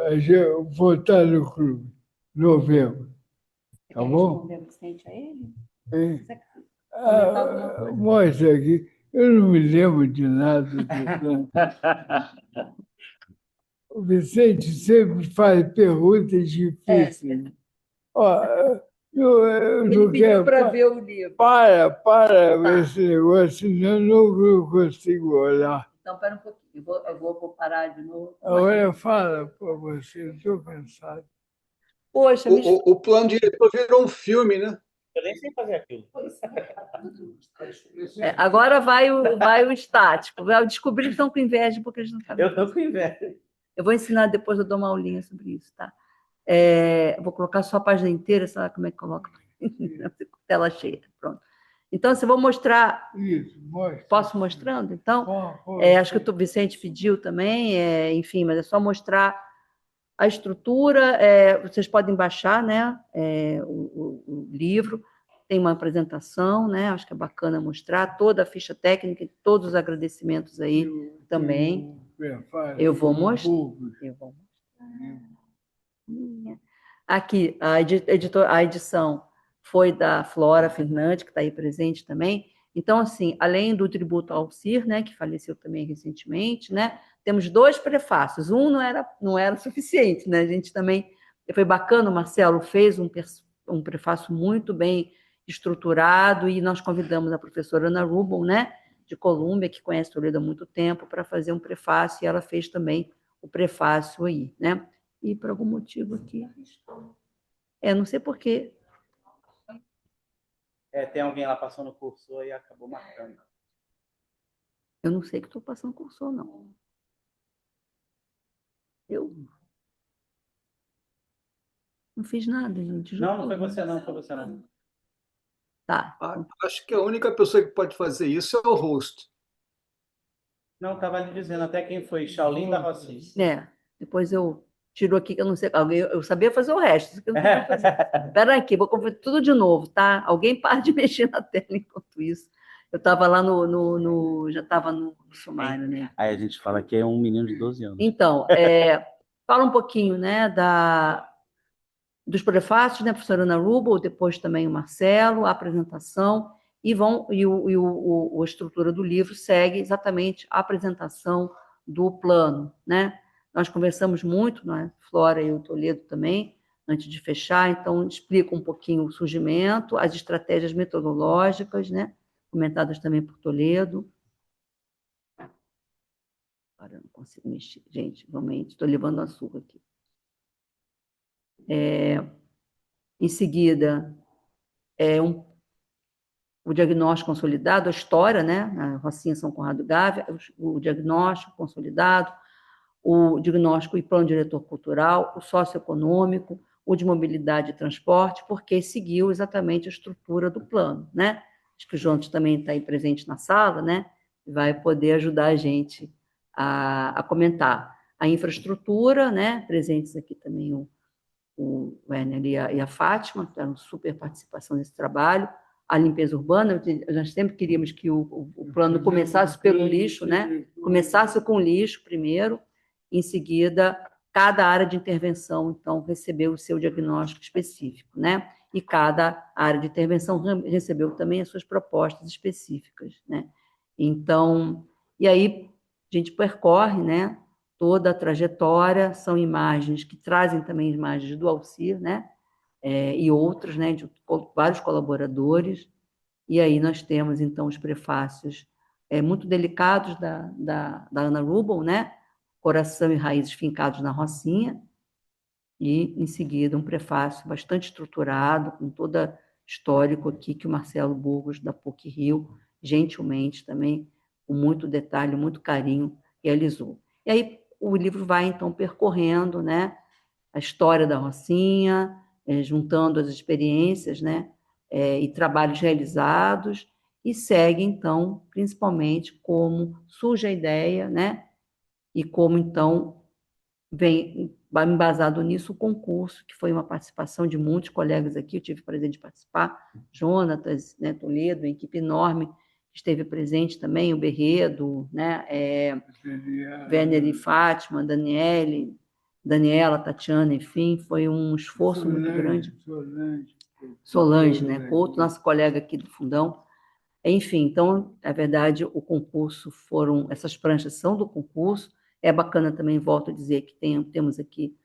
a gente vou estar no clube. Novembro, tá bom? Responder, Vicente, a ele? Hein? Você quer comentar alguma coisa? Mostra aqui. Eu não me lembro de nada. O Vicente sempre faz perguntas difíceis. Ó, eu Ele não pediu quero. para ver o livro. Para esse negócio, senão eu não consigo olhar. Então, espera um pouquinho. Vou parar de novo. Agora fala para você, eu estou cansado. Poxa, O plano diretor virou um filme, né? Eu nem sei fazer aquilo. agora vai o estático. Vai descobrir que estão com inveja porque eles não sabem. Eu estou com inveja. Eu vou ensinar depois, eu dou uma aulinha sobre isso, tá? Vou colocar só a página inteira, sabe como é que coloca? Tela cheia, pronto. Então, se eu vou mostrar... Isso, mostra. Posso mostrando? Então, acho que o Vicente pediu também, enfim, mas é só mostrar a estrutura. Vocês podem baixar, né, o livro, tem uma apresentação, né, acho que é bacana mostrar toda a ficha técnica e todos os agradecimentos aí também. Eu vou mostrar. Aqui, a edição foi da Flora Fernandes, que está aí presente também. Então, assim, além do tributo ao CIR, né, que faleceu também recentemente, né, temos 2 prefácios. Um não era suficiente, né? A gente também foi bacana, o Marcelo fez um prefácio muito bem estruturado e nós convidamos a professora Ana Rubel, né, de Colômbia, que conhece Toledo há muito tempo, para fazer um prefácio, e ela fez também o prefácio aí, né? E por algum motivo aqui. Não sei por quê. Tem alguém lá passando o cursor e acabou marcando. Eu não sei que estou passando cursor, não. Eu não fiz nada, gente. Não foi você, não. Foi você, não. Tá. Acho que a única pessoa que pode fazer isso é o host. Não, estava lhe dizendo até quem foi. Shaolin da Rocinha. Depois eu tiro aqui, que eu não sei. Eu sabia fazer o resto. Isso que eu não sabia fazer. Espera aqui, vou conferir tudo de novo, tá? Alguém para de mexer na tela enquanto isso. Eu estava lá já estava no sumário, né? Aí a gente fala que é um menino de 12 anos. Então, fala um pouquinho, né, dos prefácios, né, professora Ana Rubel, depois também o Marcelo, a apresentação, a estrutura do livro segue exatamente a apresentação do plano, né? Nós conversamos muito, né, Flora e o Toledo também, antes de fechar, então explica um pouquinho o surgimento, as estratégias metodológicas, né, comentadas também por Toledo. Agora eu não consigo mexer. Gente, realmente, estou levando açúcar aqui. Em seguida, o diagnóstico consolidado, a história, né? A Rocinha São Conrado Gávea, o diagnóstico consolidado, o diagnóstico e plano diretor cultural, o socioeconômico, o de mobilidade e transporte, porque seguiu exatamente a estrutura do plano, né? Acho que o João também está aí presente na sala, né? Vai poder ajudar a gente a comentar a infraestrutura, né? Presentes aqui também o Werner e a Fátima, que deram super participação nesse trabalho, a limpeza urbana. Nós sempre queríamos que o plano começasse pelo lixo, né? Começasse com o lixo primeiro, em seguida, cada área de intervenção, então, recebeu o seu diagnóstico específico, né? E cada área de intervenção recebeu também as suas propostas específicas, né? Então, e aí a gente percorre, né, toda a trajetória, são imagens que trazem também imagens do Alcir, né? E outros, né, de vários colaboradores, e aí nós temos, então, os prefácios muito delicados da Ana Rubel, né? Coração e Raízes Fincados na Rocinha, e, em seguida, um prefácio bastante estruturado, com todo histórico aqui, que o Marcelo Burgos, da PUC-Rio, gentilmente também, com muito detalhe, muito carinho, realizou. E aí o livro vai, então, percorrendo, né, a história da Rocinha, juntando as experiências, né, e trabalhos realizados, e segue, então, principalmente como surge a ideia, né, e como, então, vem embasado nisso o concurso, que foi uma participação de muitos colegas aqui, eu tive o prazer de participar, Jonatas, né, Toledo, uma equipe enorme, esteve presente também, o Berredo, né, Werner e Fátima, Daniela, Tatiana, enfim, foi um esforço muito grande. Solange, né, Couto, nossa colega aqui do Fundão. Enfim, então, na verdade, o concurso essas pranchas são do concurso. É bacana também, volto a dizer, que temos aqui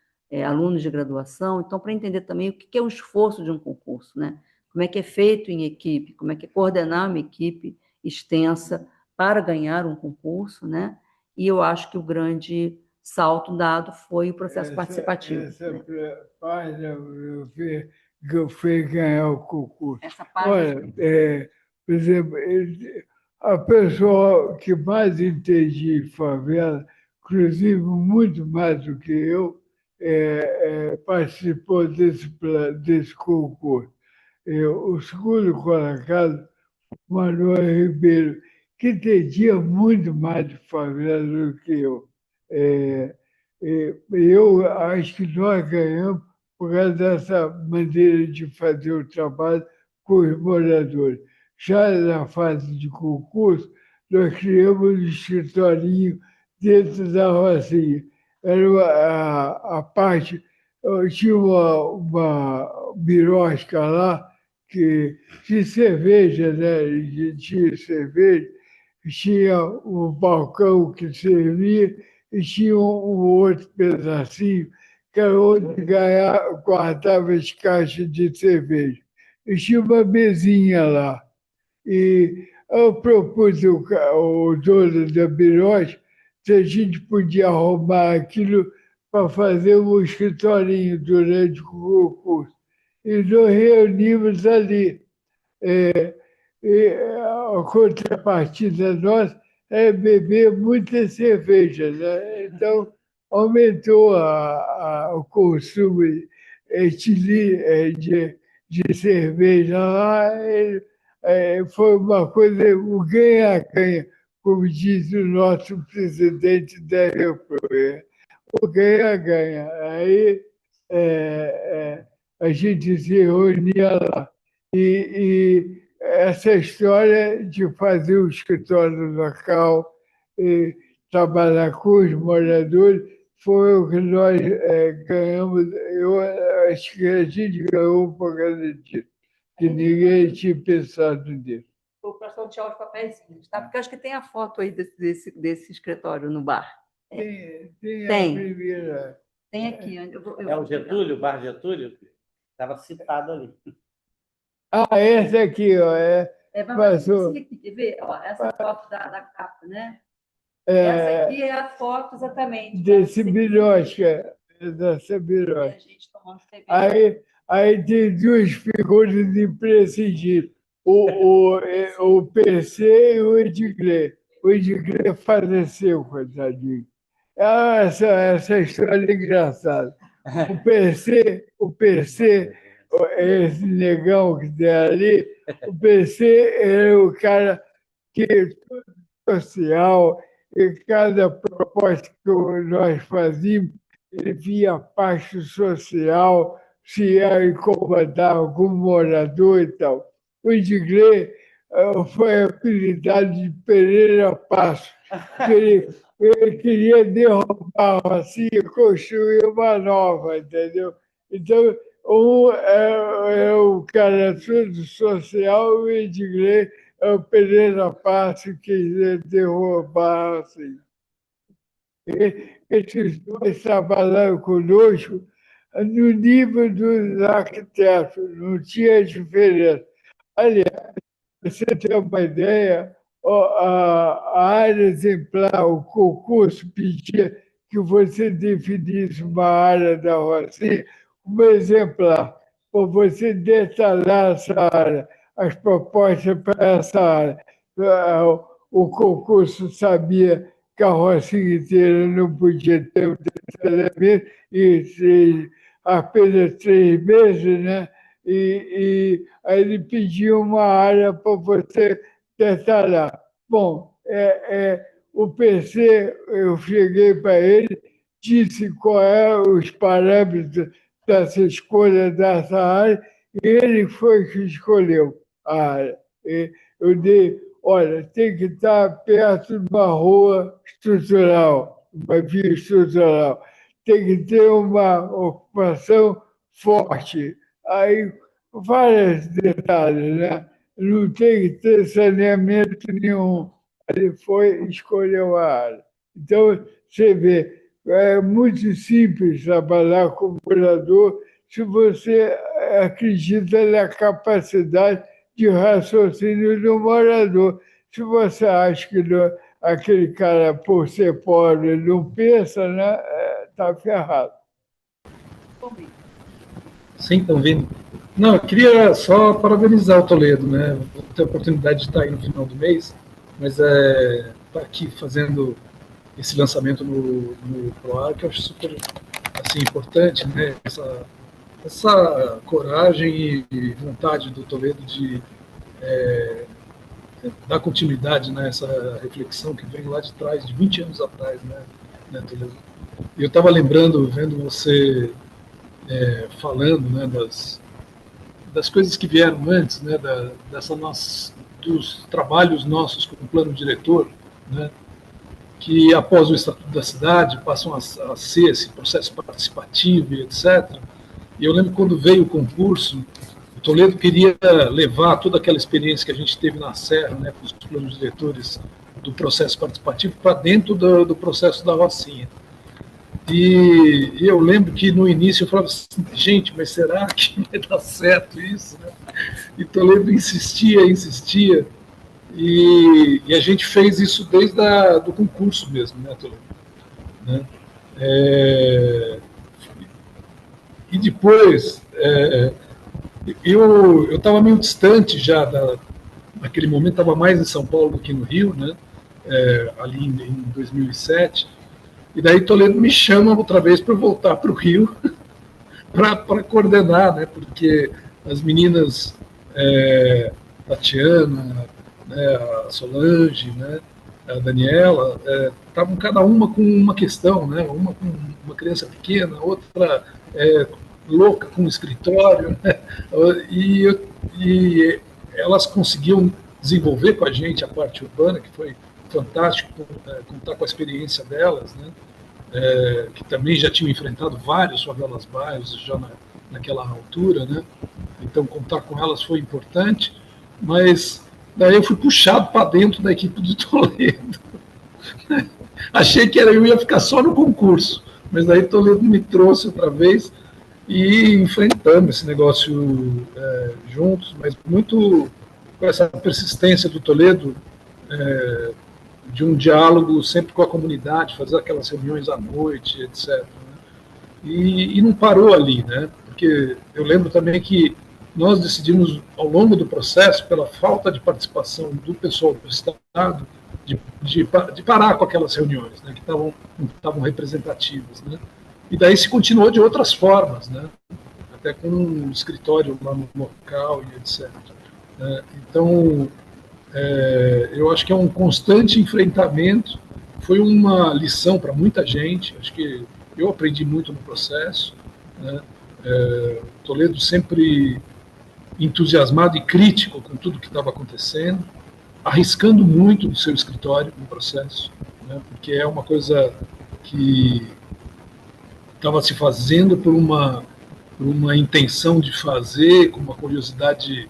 alunos de graduação, então, para entender também o que é o esforço de um concurso, né? Como é que é feito em equipe, como é que é coordenar uma equipe extensa para ganhar um concurso, né? E eu acho que o grande salto dado foi o processo participativo. Essa página que eu fui ganhar o concurso. Essa página. Olha, por exemplo, a pessoa que mais entendi favela, inclusive muito mais do que eu, participou desse concurso. O segundo colocado, Manuel Ribeiro, que entendia muito mais de favela do que eu. Eu acho que nós ganhamos por causa dessa maneira de fazer o trabalho com os moradores. Já na fase de concurso, nós criamos um escritorinho dentro da Rocinha. Era a parte, tinha uma birosca lá, que de cerveja, né? Tinha cerveja, tinha um balcão que servia e tinha um outro pedacinho que era onde guardava as caixas de cerveja. E tinha uma mesinha lá. E eu propus o dono da birosca se a gente podia arrumar aquilo para fazer um escritorinho durante o concurso. E nós reunimos ali. E a contrapartida nossa é beber muita cerveja, né? Então, aumentou o consumo de cerveja lá. Foi uma coisa, o ganha-ganha, como diz o nosso presidente da República. O ganha-ganha. Aí a gente se reunia lá. E essa história de fazer o escritório local e trabalhar com os moradores foi o que nós ganhamos. Eu acho que a gente ganhou por causa disso, que ninguém tinha pensado nisso. Foi para sortear os papéis, tá? Porque eu acho que tem a foto aí desse escritório no bar. Tem. Tem. A primeira. Tem aqui. É o Getúlio, o Bar Getúlio? Estava citado ali. Essa aqui, ó. Passou. Quer ver? Ó, essa foto da capa, né? Essa aqui é a foto exatamente. Dessa birosca. A gente tomando Aí tem duas figuras imprescindíveis. O PC e o Edgley. O Edgley faleceu, coitadinho. Essa história é engraçada. O PC, esse negão que tem ali, o PC era o cara que social, e cada proposta que nós fazíamos, ele via a parte social, se ia incomodar algum morador e tal. O Edgley foi apelidado de Pereira Passo, ele queria derrubar a Rocinha e construir uma nova, entendeu? Então, um é o cara todo social, o Edgley é o Pereira Passo que queria derrubar a Rocinha. Esses dois trabalharam conosco no nível dos arquitetos, não tinha diferença. Aliás, você tem uma ideia, a área exemplar, o concurso pedia que você definisse uma área da Rocinha como exemplar, para você detalhar essa área, as propostas para essa área. O concurso sabia que a Rocinha inteira não podia ter um detalhamento, e apenas 3 meses, né? E aí ele pediu uma área para você detalhar. Bom, o PC, eu cheguei para ele, disse qual é os parâmetros dessa escolha dessa área, e ele foi que escolheu a área. Eu dei, olha, tem que estar perto de uma rua estrutural, uma via estrutural, tem que ter uma ocupação forte. Aí, vários detalhes, né? Não tem que ter saneamento nenhum. Ele foi e escolheu a área. Então, você vê, é muito simples trabalhar como morador se você acredita na capacidade de raciocínio do morador. Se você acha que aquele cara, por ser pobre, não pensa, né? Está ferrado. Sim, estão vindo. Não, eu queria só parabenizar o Toledo, né? Vou ter a oportunidade de estar aí no final do mês, mas estar aqui fazendo esse lançamento no PROAR, que eu acho super assim, importante, né? Essa coragem e vontade do Toledo de dar continuidade nessa reflexão que vem lá de trás, de 20 anos atrás, né Toledo? E eu estava lembrando, vendo você falando, né, das coisas que vieram antes, né, dos trabalhos nossos como plano diretor, né, que após o Estatuto da Cidade passam a ser esse processo participativo e etc. E eu lembro quando veio o concurso, o Toledo queria levar toda aquela experiência que a gente teve na Serra, né, com os planos diretores do processo participativo, para dentro do processo da Rocinha. E eu lembro que no início eu falava assim, gente, mas será que vai dar certo isso? Né? E Toledo insistia, e a gente fez isso desde do concurso mesmo, né, Toledo? Né? E depois, eu estava meio distante já naquele momento, estava mais em São Paulo do que no Rio, né? Ali em 2007. E daí Toledo me chama outra vez para voltar para o Rio para coordenar, né? Porque as meninas, Tatiana, né, a Solange, né, a Daniela, estavam cada uma com uma questão, né? Uma com uma criança pequena, outra louca com um escritório, né? E elas conseguiam desenvolver com a gente a parte urbana, que foi fantástico contar com a experiência delas, né? Que também já tinham enfrentado vários favelas bairros já naquela altura, né? Então contar com elas foi importante, mas daí eu fui puxado para dentro da equipe do Toledo. Achei que eu ia ficar só no concurso, mas daí Toledo me trouxe outra vez e enfrentamos esse negócio juntos, mas muito com essa persistência do Toledo, de um diálogo sempre com a comunidade, fazer aquelas reuniões à noite, etc. Né? E não parou ali, né? Porque eu lembro também que nós decidimos, ao longo do processo, pela falta de participação do pessoal do Estado, de parar com aquelas reuniões, né? Que não estavam representativas, né? E daí se continuou de outras formas, né? Até com um escritório lá no local e etc. Então, eu acho que é um constante enfrentamento, foi uma lição para muita gente. Acho que eu aprendi muito no processo, né? Toledo sempre entusiasmado e crítico com tudo que estava acontecendo, arriscando muito no seu escritório no processo, né? Porque é uma coisa que estava se fazendo por uma intenção de fazer, com uma curiosidade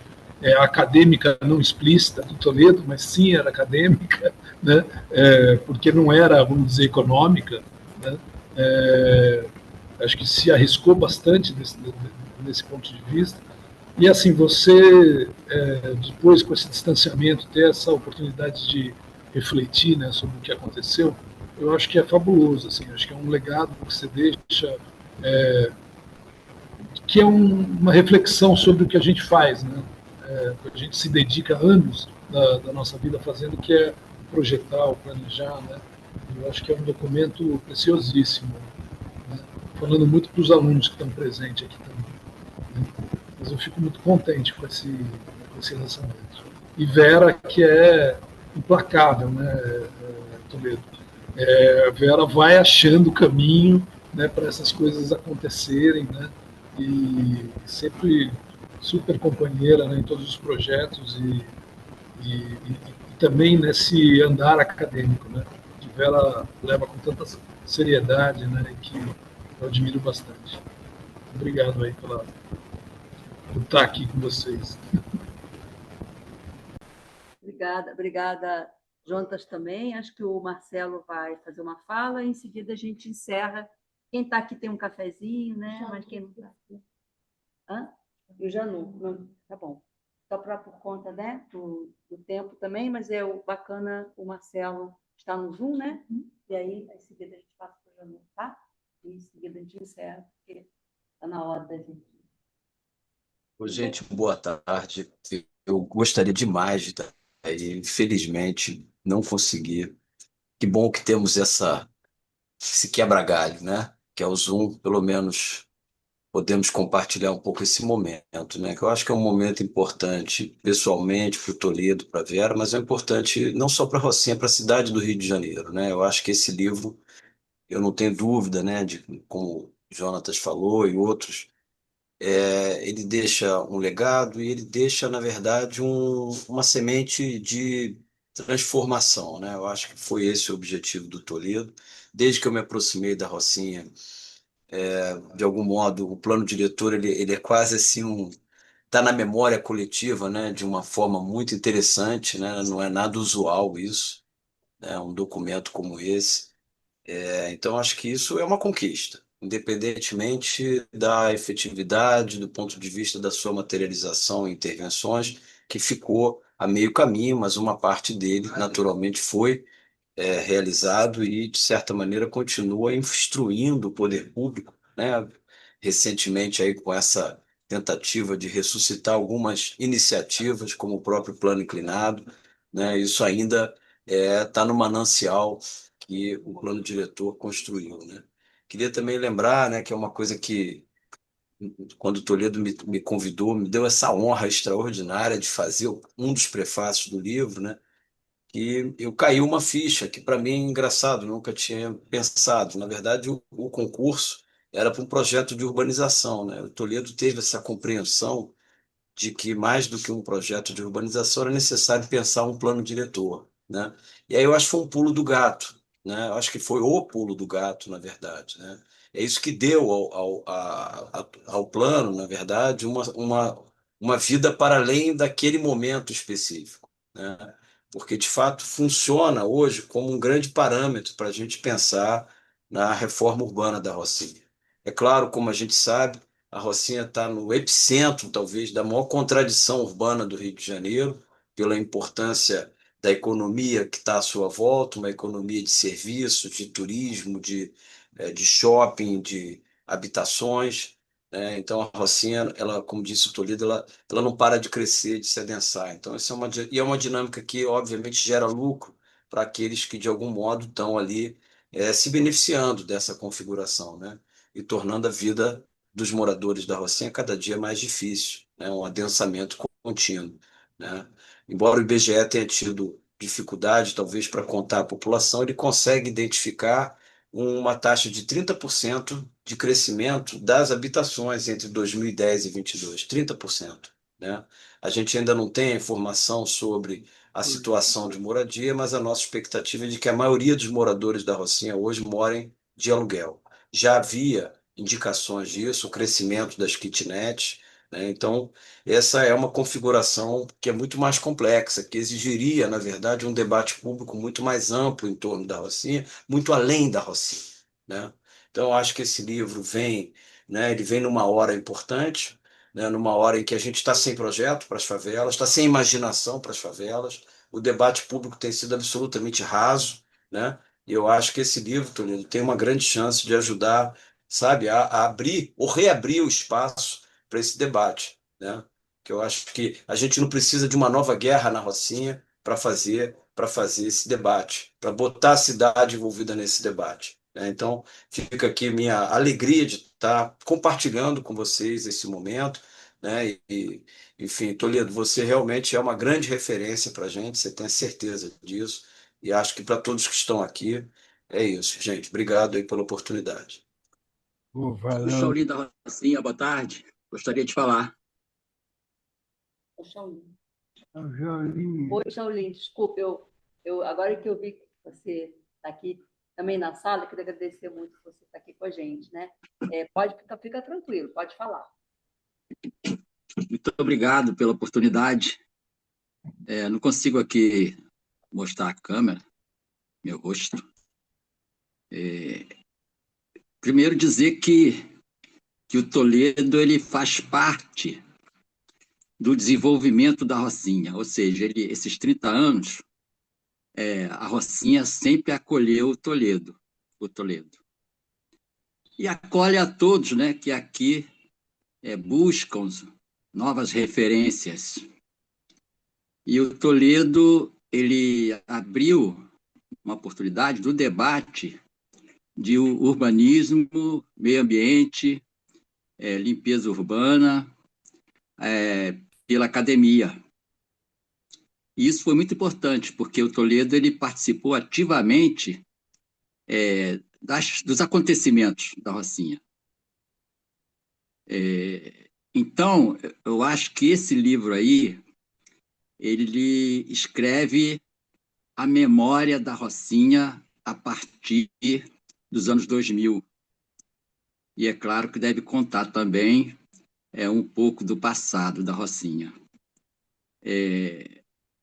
acadêmica não explícita do Toledo, mas sim era acadêmica, né? Porque não era, vamos dizer, econômica, né? Acho que se arriscou bastante nesse ponto de vista. E assim, você, depois com esse distanciamento, ter essa oportunidade de refletir, né, sobre o que aconteceu, eu acho que é fabuloso, assim, acho que é um legado que você deixa, que é uma reflexão sobre o que a gente faz, né? A gente se dedica anos da nossa vida fazendo, que é projetar, planejar, né? Eu acho que é um documento preciosíssimo, né? Falando muito para os alunos que estão presentes aqui também, né? Mas eu fico muito contente com esse lançamento. E Vera, que é implacável, né, Toledo? A Vera vai achando o caminho, né, para essas coisas acontecerem, né? E sempre super companheira, né, em todos os projetos e também nesse andar acadêmico, né, que Vera leva com tanta seriedade, né, e que eu admiro bastante. Obrigado aí por estar aqui com vocês. Obrigada, Jonatas também. Acho que o Marcelo vai fazer uma fala e em seguida a gente encerra. Quem está aqui tem um cafezinho, né? Mas quem não está aqui. E o Janu. Não, tá bom. Só por conta, né, do tempo também, mas é bacana o Marcelo está no Zoom, né? E aí, em seguida, a gente passa para o Janu, tá? E em seguida a gente encerra, porque está na hora da gente. Gente, boa tarde. Eu gostaria demais de estar aí. Infelizmente, não consegui. Que bom que temos esse quebra-galho, né? Que é o Zoom, pelo menos podemos compartilhar um pouco esse momento, né? Que eu acho que é um momento importante, pessoalmente, para o Toledo, para a Vera, mas é importante não só para a Rocinha, para a cidade do Rio de Janeiro, né? Eu acho que esse livro, eu não tenho dúvida, né? De como o Jonatas falou e outros, ele deixa um legado e ele deixa, na verdade, uma semente de transformação, né? Eu acho que foi esse o objetivo do Toledo. Desde que eu me aproximei da Rocinha, de algum modo, o plano diretor ele é quase assim tá na memória coletiva, né? De uma forma muito interessante, né? Não é nada usual isso, né? Um documento como esse. Então, acho que isso é uma conquista, independentemente da efetividade, do ponto de vista da sua materialização e intervenções, que ficou a meio caminho, mas uma parte dele, naturalmente, foi realizado e, de certa maneira, continua instruindo o poder público, né? Recentemente, aí, com essa tentativa de ressuscitar algumas iniciativas, como o próprio Plano Inclinado, né? Isso ainda está no manancial que o plano diretor construiu, né? Queria também lembrar, né, que é uma coisa que, quando o Toledo me convidou, me deu essa honra extraordinária de fazer um dos prefácios do livro, né? E eu caí uma ficha que para mim é engraçado, nunca tinha pensado. Na verdade, o concurso era para um projeto de urbanização, né? O Toledo teve essa compreensão de que mais do que um projeto de urbanização era necessário pensar um plano diretor, né? E aí eu acho que foi um pulo do gato, né? Eu acho que foi o pulo do gato, na verdade, né? É isso que deu ao plano, na verdade, uma vida para além daquele momento específico, né? Porque, de fato, funciona hoje como um grande parâmetro para a gente pensar na reforma urbana da Rocinha. É claro, como a gente sabe, a Rocinha está no epicentro, talvez, da maior contradição urbana do Rio de Janeiro, pela importância da economia que está à sua volta, uma economia de serviços, de turismo, de shopping, de habitações, né? Então, a Rocinha, ela, como disse o Toledo, ela não para de crescer, de se adensar. Então, e é uma dinâmica que, obviamente, gera lucro para aqueles que, de algum modo, estão ali se beneficiando dessa configuração, né? E tornando a vida dos moradores da Rocinha cada dia mais difícil, né? Um adensamento contínuo, né? Embora o IBGE tenha tido dificuldade, talvez, para contar a população, ele consegue identificar uma taxa de 30% de crescimento das habitações entre 2010 e 22, 30%, né? A gente ainda não tem a informação sobre a situação de moradia, mas a nossa expectativa é de que a maioria dos moradores da Rocinha hoje morem de aluguel. Já havia indicações disso, o crescimento das kitnets, né? Então, essa é uma configuração que é muito mais complexa, que exigiria, na verdade, um debate público muito mais amplo em torno da Rocinha, muito além da Rocinha, né? Então, eu acho que esse livro vem, né, ele vem numa hora importante, né, numa hora em que a gente está sem projeto para as favelas, está sem imaginação para as favelas, o debate público tem sido absolutamente raso, né? E eu acho que esse livro, Toledo, tem uma grande chance de ajudar, sabe, a abrir ou reabrir o espaço para esse debate, né? Que eu acho que a gente não precisa de uma nova guerra na Rocinha para fazer esse debate, para botar a cidade envolvida nesse debate, né? Então, fica aqui minha alegria de estar compartilhando com vocês esse momento, né? Enfim, Toledo, você realmente é uma grande referência para a gente, você tem certeza disso, e acho que para todos que estão aqui, é isso, gente. Obrigado aí pela oportunidade. Vou O falar. Shaolin da Rocinha, boa tarde. Gostaria de falar. Jolinho. Oi, Shaolin, desculpa, agora que eu vi que você está aqui também na sala, eu queria agradecer muito que você está aqui com a gente, né? Fica tranquilo, pode falar. Muito obrigado pela oportunidade. Não consigo aqui mostrar a câmera, meu rosto. Primeiro dizer que o Toledo ele faz parte do desenvolvimento da Rocinha, ou seja, esses 30 anos, a Rocinha sempre acolheu o Toledo. E acolhe a todos, né, que aqui buscam novas referências. E o Toledo ele abriu uma oportunidade do debate de urbanismo, meio ambiente, limpeza urbana, pela academia. E isso foi muito importante, porque o Toledo ele participou ativamente dos acontecimentos da Rocinha. Então, eu acho que esse livro aí, ele escreve a memória da Rocinha a partir dos anos 2000. E é claro que deve contar também um pouco do passado da Rocinha.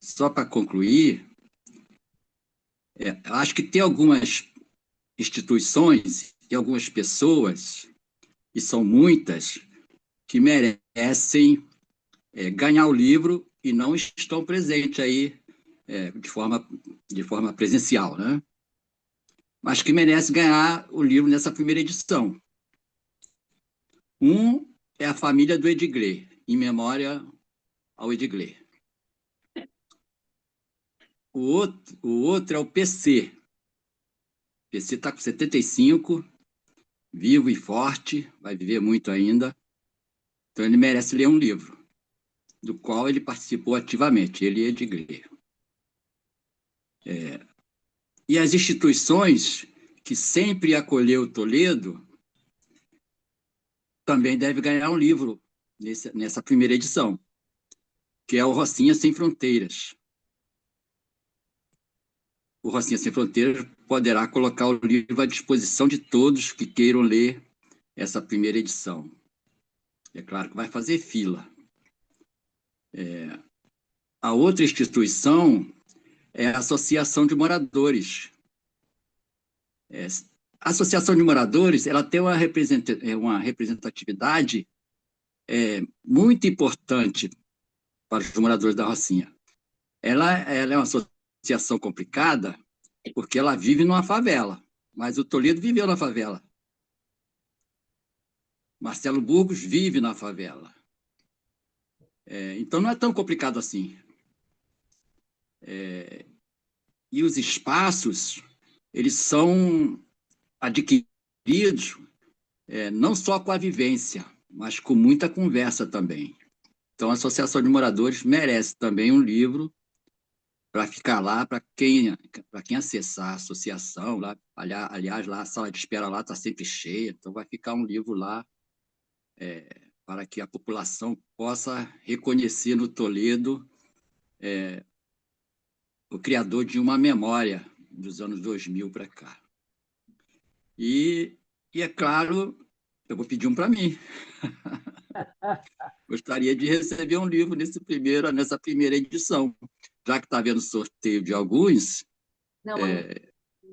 Só para concluir, eu acho que tem algumas instituições e algumas pessoas, e são muitas, que merecem ganhar o livro e não estão presentes aí de forma presencial, né? Mas que merecem ganhar o livro nessa primeira edição. Um é a família do Edgley, em memória ao Edgley. O outro é o PC. O PC está com 75, vivo e forte, vai viver muito ainda. Então, ele merece ler um livro, do qual ele participou ativamente, ele e Edgley. E as instituições que sempre acolheu Toledo também devem ganhar um livro nessa primeira edição, que é o Rocinha Sem Fronteiras. O Rocinha Sem Fronteiras poderá colocar o livro à disposição de todos que queiram ler essa primeira edição. É claro que vai fazer fila. A outra instituição é a Associação de Moradores. A Associação de Moradores ela tem uma representatividade muito importante para os moradores da Rocinha. Ela é uma associação complicada porque ela vive numa favela, mas o Toledo viveu na favela. Marcelo Burgos vive na favela. Então não é tão complicado assim. E os espaços, eles são adquiridos não só com a vivência, mas com muita conversa também. Então, a Associação de Moradores merece também um livro para ficar lá, para quem acessar a associação. Lá, aliás, lá a sala de espera lá está sempre cheia, então vai ficar um livro lá para que a população possa reconhecer no Toledo o criador de uma memória dos anos 2000 para cá. E é claro, eu vou pedir um para mim. Gostaria de receber um livro nessa primeira edição. Já que está havendo sorteio de alguns,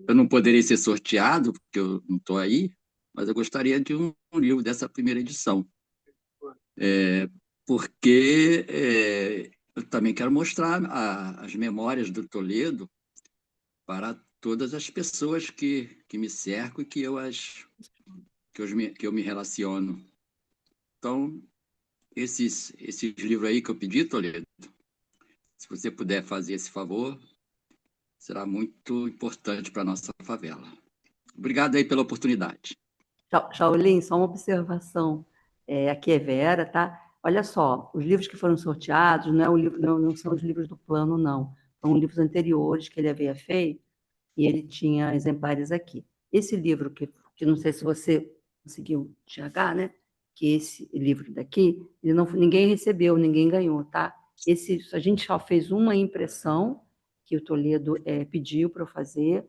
eu não poderei ser sorteado, porque eu não estou aí, mas eu gostaria de um livro dessa primeira edição. Porque eu também quero mostrar as memórias do Toledo para todas as pessoas que me cercam e que eu me relaciono. Então, esses livros aí que eu pedi, Toledo, se você puder fazer esse favor, será muito importante para a nossa favela. Obrigado aí pela oportunidade. Shaolin, só uma observação. Aqui é Vera, tá? Olha só, os livros que foram sorteados não são os livros do plano, não. São livros anteriores que ele havia feito e ele tinha exemplares aqui. Esse livro, que não sei se você conseguiu enxergar, né? Que esse livro daqui, ninguém recebeu, ninguém ganhou, tá? A gente só fez uma impressão que o Toledo pediu para eu fazer,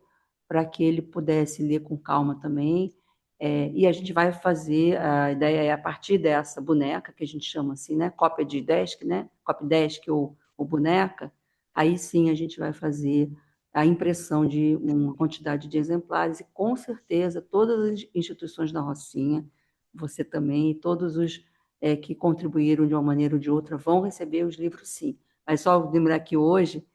para que ele pudesse ler com calma também. E a gente vai fazer, a ideia é a partir dessa boneca, que a gente chama assim, né? Cópia de desk, né? Copy desk ou boneca, aí sim a gente vai fazer a impressão de uma quantidade de exemplares e, com certeza, todas as instituições da Rocinha, você também, e todos os que contribuíram de uma maneira ou de outra vão receber os livros, sim. Mas só lembrar que hoje,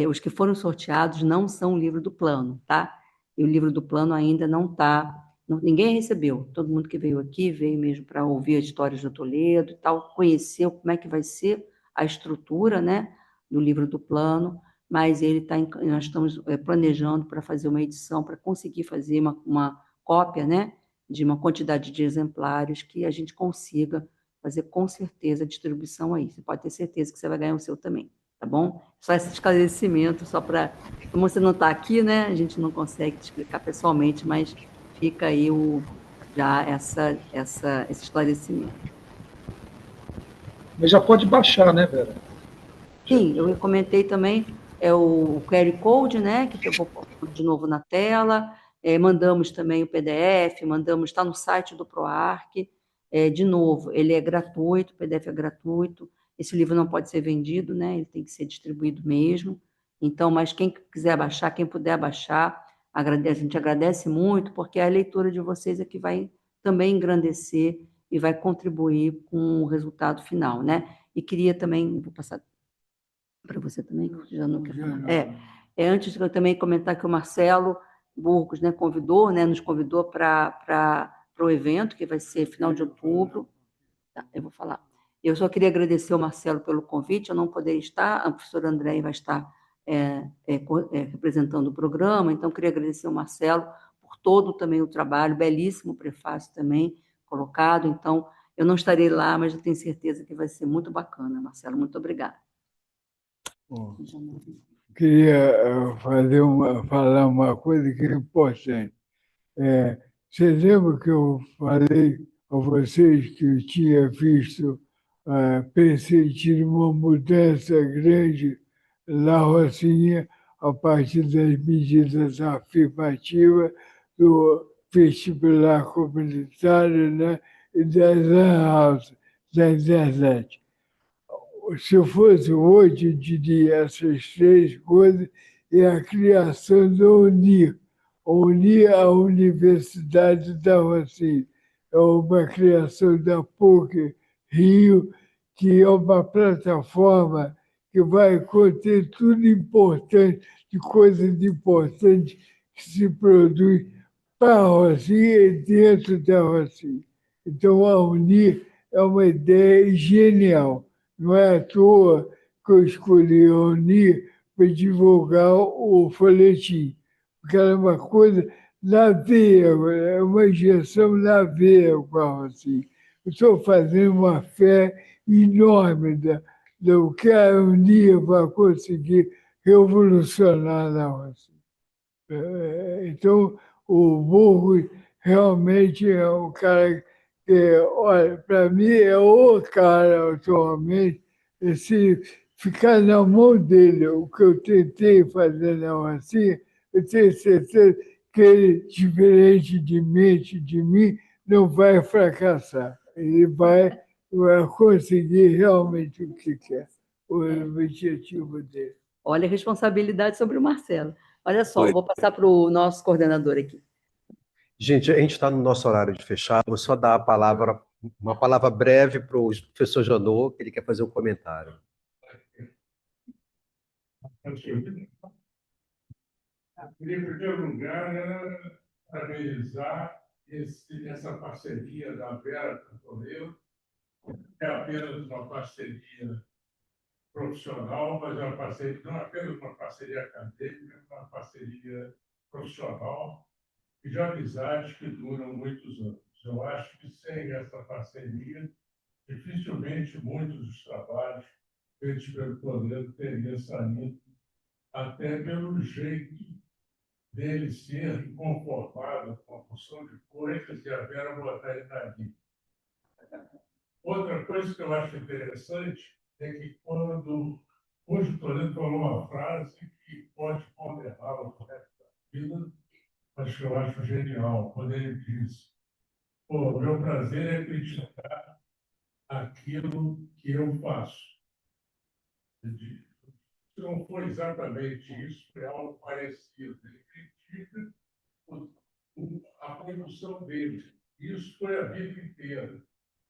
os que foram sorteados não são o livro do plano, tá? E o livro do plano ainda não está, ninguém recebeu. Todo mundo que veio aqui veio mesmo para ouvir as histórias do Toledo e tal, conhecer como é que vai ser a estrutura, né, do livro do plano, mas nós estamos planejando para fazer uma edição, para conseguir fazer uma cópia, né, de uma quantidade de exemplares que a gente consiga fazer com certeza a distribuição aí. Você pode ter certeza que você vai ganhar o seu também, tá bom? Só esse esclarecimento, só para... Como você não está aqui, né, a gente não consegue te explicar pessoalmente, mas fica aí já esse esclarecimento. Mas já pode baixar, né, Vera? Sim, eu comentei também o QR Code, né, que eu vou pôr de novo na tela. Mandamos também o PDF, está no site do PROARC. De novo, ele é gratuito, o PDF é gratuito. Esse livro não pode ser vendido, né, ele tem que ser distribuído mesmo. Então, mas quem quiser baixar, quem puder baixar, a gente agradece muito, porque a leitura de vocês é que vai também engrandecer e vai contribuir com o resultado final, né? E queria também, vou passar para você também, que já não quer falar. Antes de eu também comentar que o Marcelo Burgos, né, nos convidou para o evento, que vai ser final de outubro. Tá, eu vou falar. Eu só queria agradecer ao Marcelo pelo convite, eu não poderia estar, a professora Andréia vai estar representando o programa, então queria agradecer ao Marcelo por todo também o trabalho, belíssimo prefácio também colocado, então eu não estarei lá, mas eu tenho certeza que vai ser muito bacana, Marcelo, muito obrigada. Queria falar uma coisa que é importante. Você lembra que eu falei a vocês que eu tinha visto, sentido uma mudança grande na Rocinha a partir das medidas afirmativas do vestibular comunitário, né, e das lan-houses da internet. Se eu fosse hoje, eu diria essas três coisas e a criação do UNIR. Unir a Universidade da Rocinha. É uma criação da PUC Rio, que é uma plataforma que vai conter tudo importante, de coisas importantes que se produz para a Rocinha e dentro da Rocinha. Então, a Unir é uma ideia genial. Não é à toa que eu escolhi a Unir para divulgar o folhetim, porque era uma coisa na veia, é uma injeção na veia com a Rocinha. Eu estou fazendo uma fé enorme do que a Unir vai conseguir revolucionar na Rússia. Então, o Burro realmente é um cara que, olha, para mim é o cara atualmente, e se ficar na mão dele, o que eu tentei fazer na Rocinha, eu tenho certeza que ele, diferente de mente de mim, não vai fracassar. Ele vai conseguir realmente o que quer, o objetivo dele. Olha a responsabilidade sobre o Marcelo. Olha só, Oi. vou passar para o nosso coordenador aqui. Gente, a gente está no nosso horário de fechar. Vou só dar uma palavra breve para o professor Janot, que ele quer fazer um comentário. Queria, em primeiro lugar, parabenizar essa parceria da Vera com o Toledo. É apenas uma parceria profissional, mas é uma parceria, não apenas uma parceria acadêmica, é uma parceria profissional e de amizades que duram muitos anos. Eu acho que sem essa parceria, dificilmente muitos dos trabalhos feitos pelo Toledo teriam saído, até pelo jeito dele ser inconformado com a função de coisas e a Vera botar ele ali. Outra coisa que eu acho interessante é que quando hoje o Toledo falou uma frase que pode condená-lo por resto da vida, mas que eu acho genial, quando ele diz: "Pô, o meu prazer é criticar aquilo que eu faço." Ele diz, não foi exatamente isso, foi algo parecido. Ele critica a produção dele. Isso foi a vida inteira.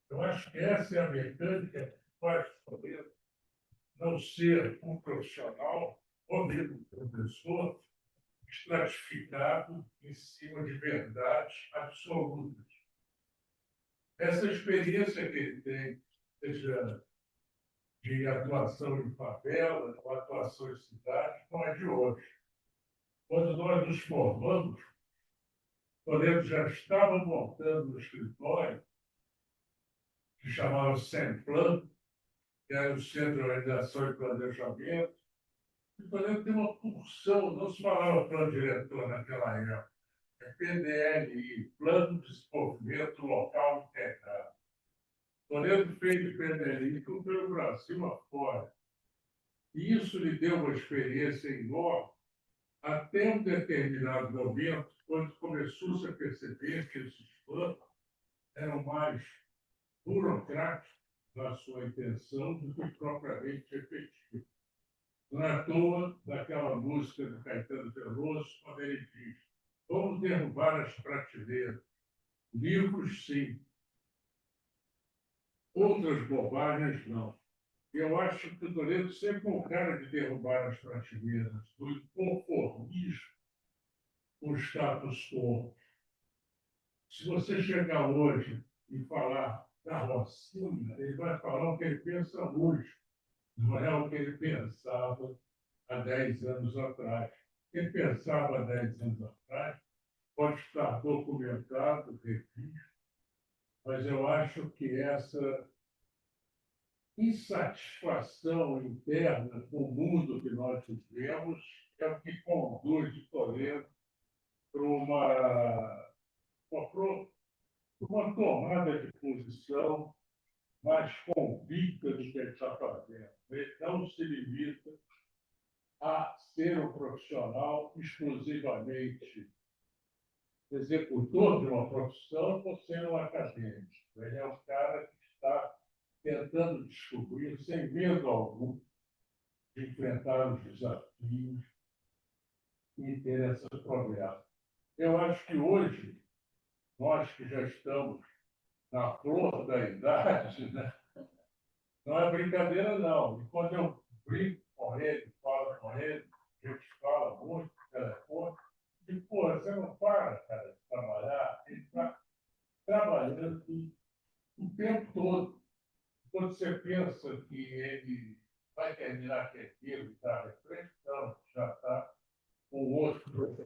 Eu acho que essa é a mecânica que faz o Toledo não ser um profissional ou mesmo um professor estratificado em cima de verdades absolutas. Essa experiência que ele tem, seja de atuação em favela, ou atuação em cidade, não é de hoje. Quando nós nos formamos, Toledo já estava montando um escritório que chamava Semplan, que era o Centro de Organização e Planejamento. O Toledo tem uma porção, não se falava plano diretor naquela época, é PDLI, Plano de Desenvolvimento Local Integrado. Toledo fez PDLI tudo pelo Brasil afora. E isso lhe deu uma experiência enorme até um determinado momento, quando começou-se a perceber que esses planos eram mais burocráticos na sua intenção do que propriamente efetivos. Não é à toa daquela música do Caetano Veloso, quando ele diz: "Vamos derrubar as prateleiras. Livros, sim. Outras bobagens, não." Eu acho que o Toledo sempre foi um cara de derrubar as prateleiras, do conformismo com o status quo. Se você chegar hoje e falar da Rocinha, ele vai falar o que ele pensa hoje, não é o que ele pensava há 10 anos atrás. O que ele pensava há 10 anos atrás pode estar documentado, revisto, mas eu acho que essa insatisfação interna com o mundo que nós vivemos é o que conduz o Toledo para uma tomada de posição mais convicta do que ele está fazendo. Ele não se limita a ser um profissional exclusivamente executor de uma profissão ou ser um acadêmico. Ele é um cara que está tentando descobrir, sem medo algum, de enfrentar os desafios e ter essas problemas. Eu acho que hoje, nós que já estamos na flor da idade, né? Não é brincadeira, não. E quando eu brinco com ele, falo com ele, a gente fala muito no telefone, e, pô, você não para, cara, de trabalhar, ele está trabalhando o tempo todo. Quando você pensa que ele vai terminar aquele livro e está à frente, não, já está com outro.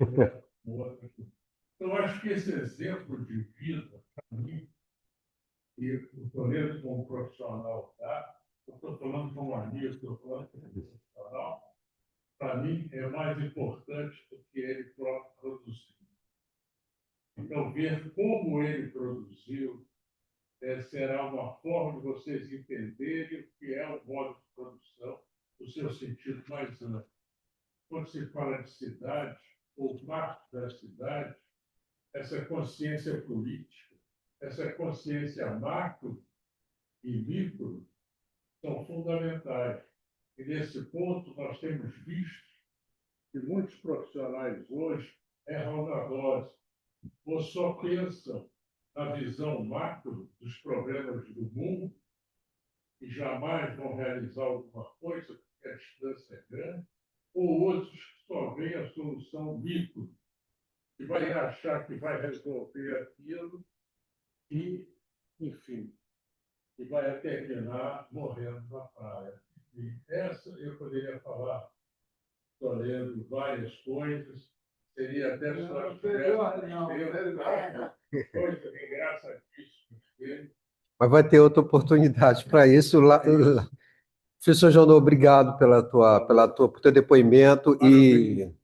Eu acho que esse exemplo de vida, para mim, e o Toledo como profissional, tá? Eu estou falando como amigo, estou falando como profissional, para mim, é mais importante do que ele próprio produziu. Então, ver como ele produziu será uma forma de vocês entenderem o que é o modo de produção, o seu sentido mais amplo. Quando se fala de cidade, ou marco da cidade, essa consciência política, essa consciência macro e micro são fundamentais. E, nesse ponto, nós temos visto que muitos profissionais hoje erram na dose, ou só pensam na visão macro dos problemas do mundo e jamais vão realizar alguma coisa porque a distância é grande, ou outros que só veem a solução micro, que vai achar que vai resolver aquilo e, enfim, e vai terminar morrendo na praia. E essa eu poderia falar, estou lendo várias coisas, seria até só coisa engraçadíssima. Mas vai ter outra oportunidade para isso. Professor João, obrigado por teu depoimento e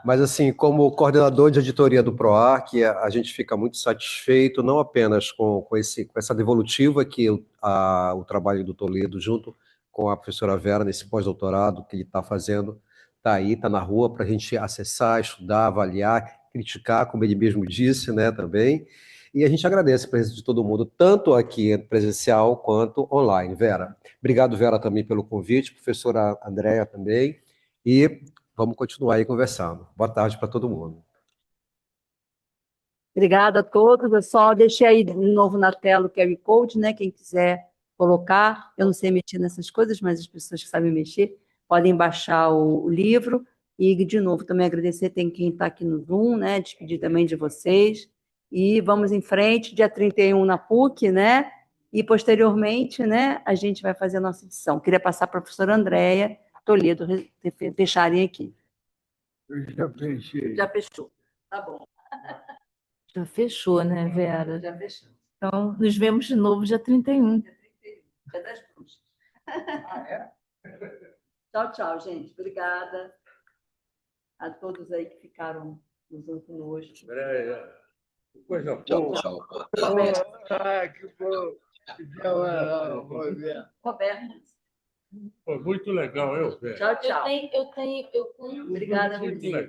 mas assim, como coordenador de editoria do PROARC, a gente fica muito satisfeito, não apenas com essa devolutiva que o trabalho do Toledo, junto com a professora Vera, nesse pós-doutorado que ele está fazendo, está aí, está na rua para a gente acessar, estudar, avaliar, criticar, como ele mesmo disse, né, também. E a gente agradece a presença de todo mundo, tanto aqui presencial quanto online. Vera, obrigado, Vera, também pelo convite, professora Andréa também, e vamos continuar aí conversando. Boa tarde para todo mundo. Obrigada a todos. Eu só deixei aí de novo na tela o QR Code, né? Quem quiser colocar, eu não sei mexer nessas coisas, mas as pessoas que sabem mexer podem baixar o livro. E, de novo, também agradecer tem quem está aqui no Zoom, né? Despedir também de vocês. E vamos em frente, dia 31 na PUC, né? E, posteriormente, né, a gente vai fazer a nossa edição. Queria passar para a professora Andréa Toledo fecharem aqui. Eu já fechei. Já fechou. Tá bom. Já fechou, né, Vera? Já fechou. Então, nos vemos de novo dia 31. Dia das Bruxas. Tchau, tchau, gente. Obrigada a todos aí que ficaram nos Zoom conosco. Coisa boa. Tchau, tchau. Que bom. Roberto. Foi muito legal, eu, Vera. Tchau, tchau. Eu tenho... Obrigada, Muito Luizinho. legal.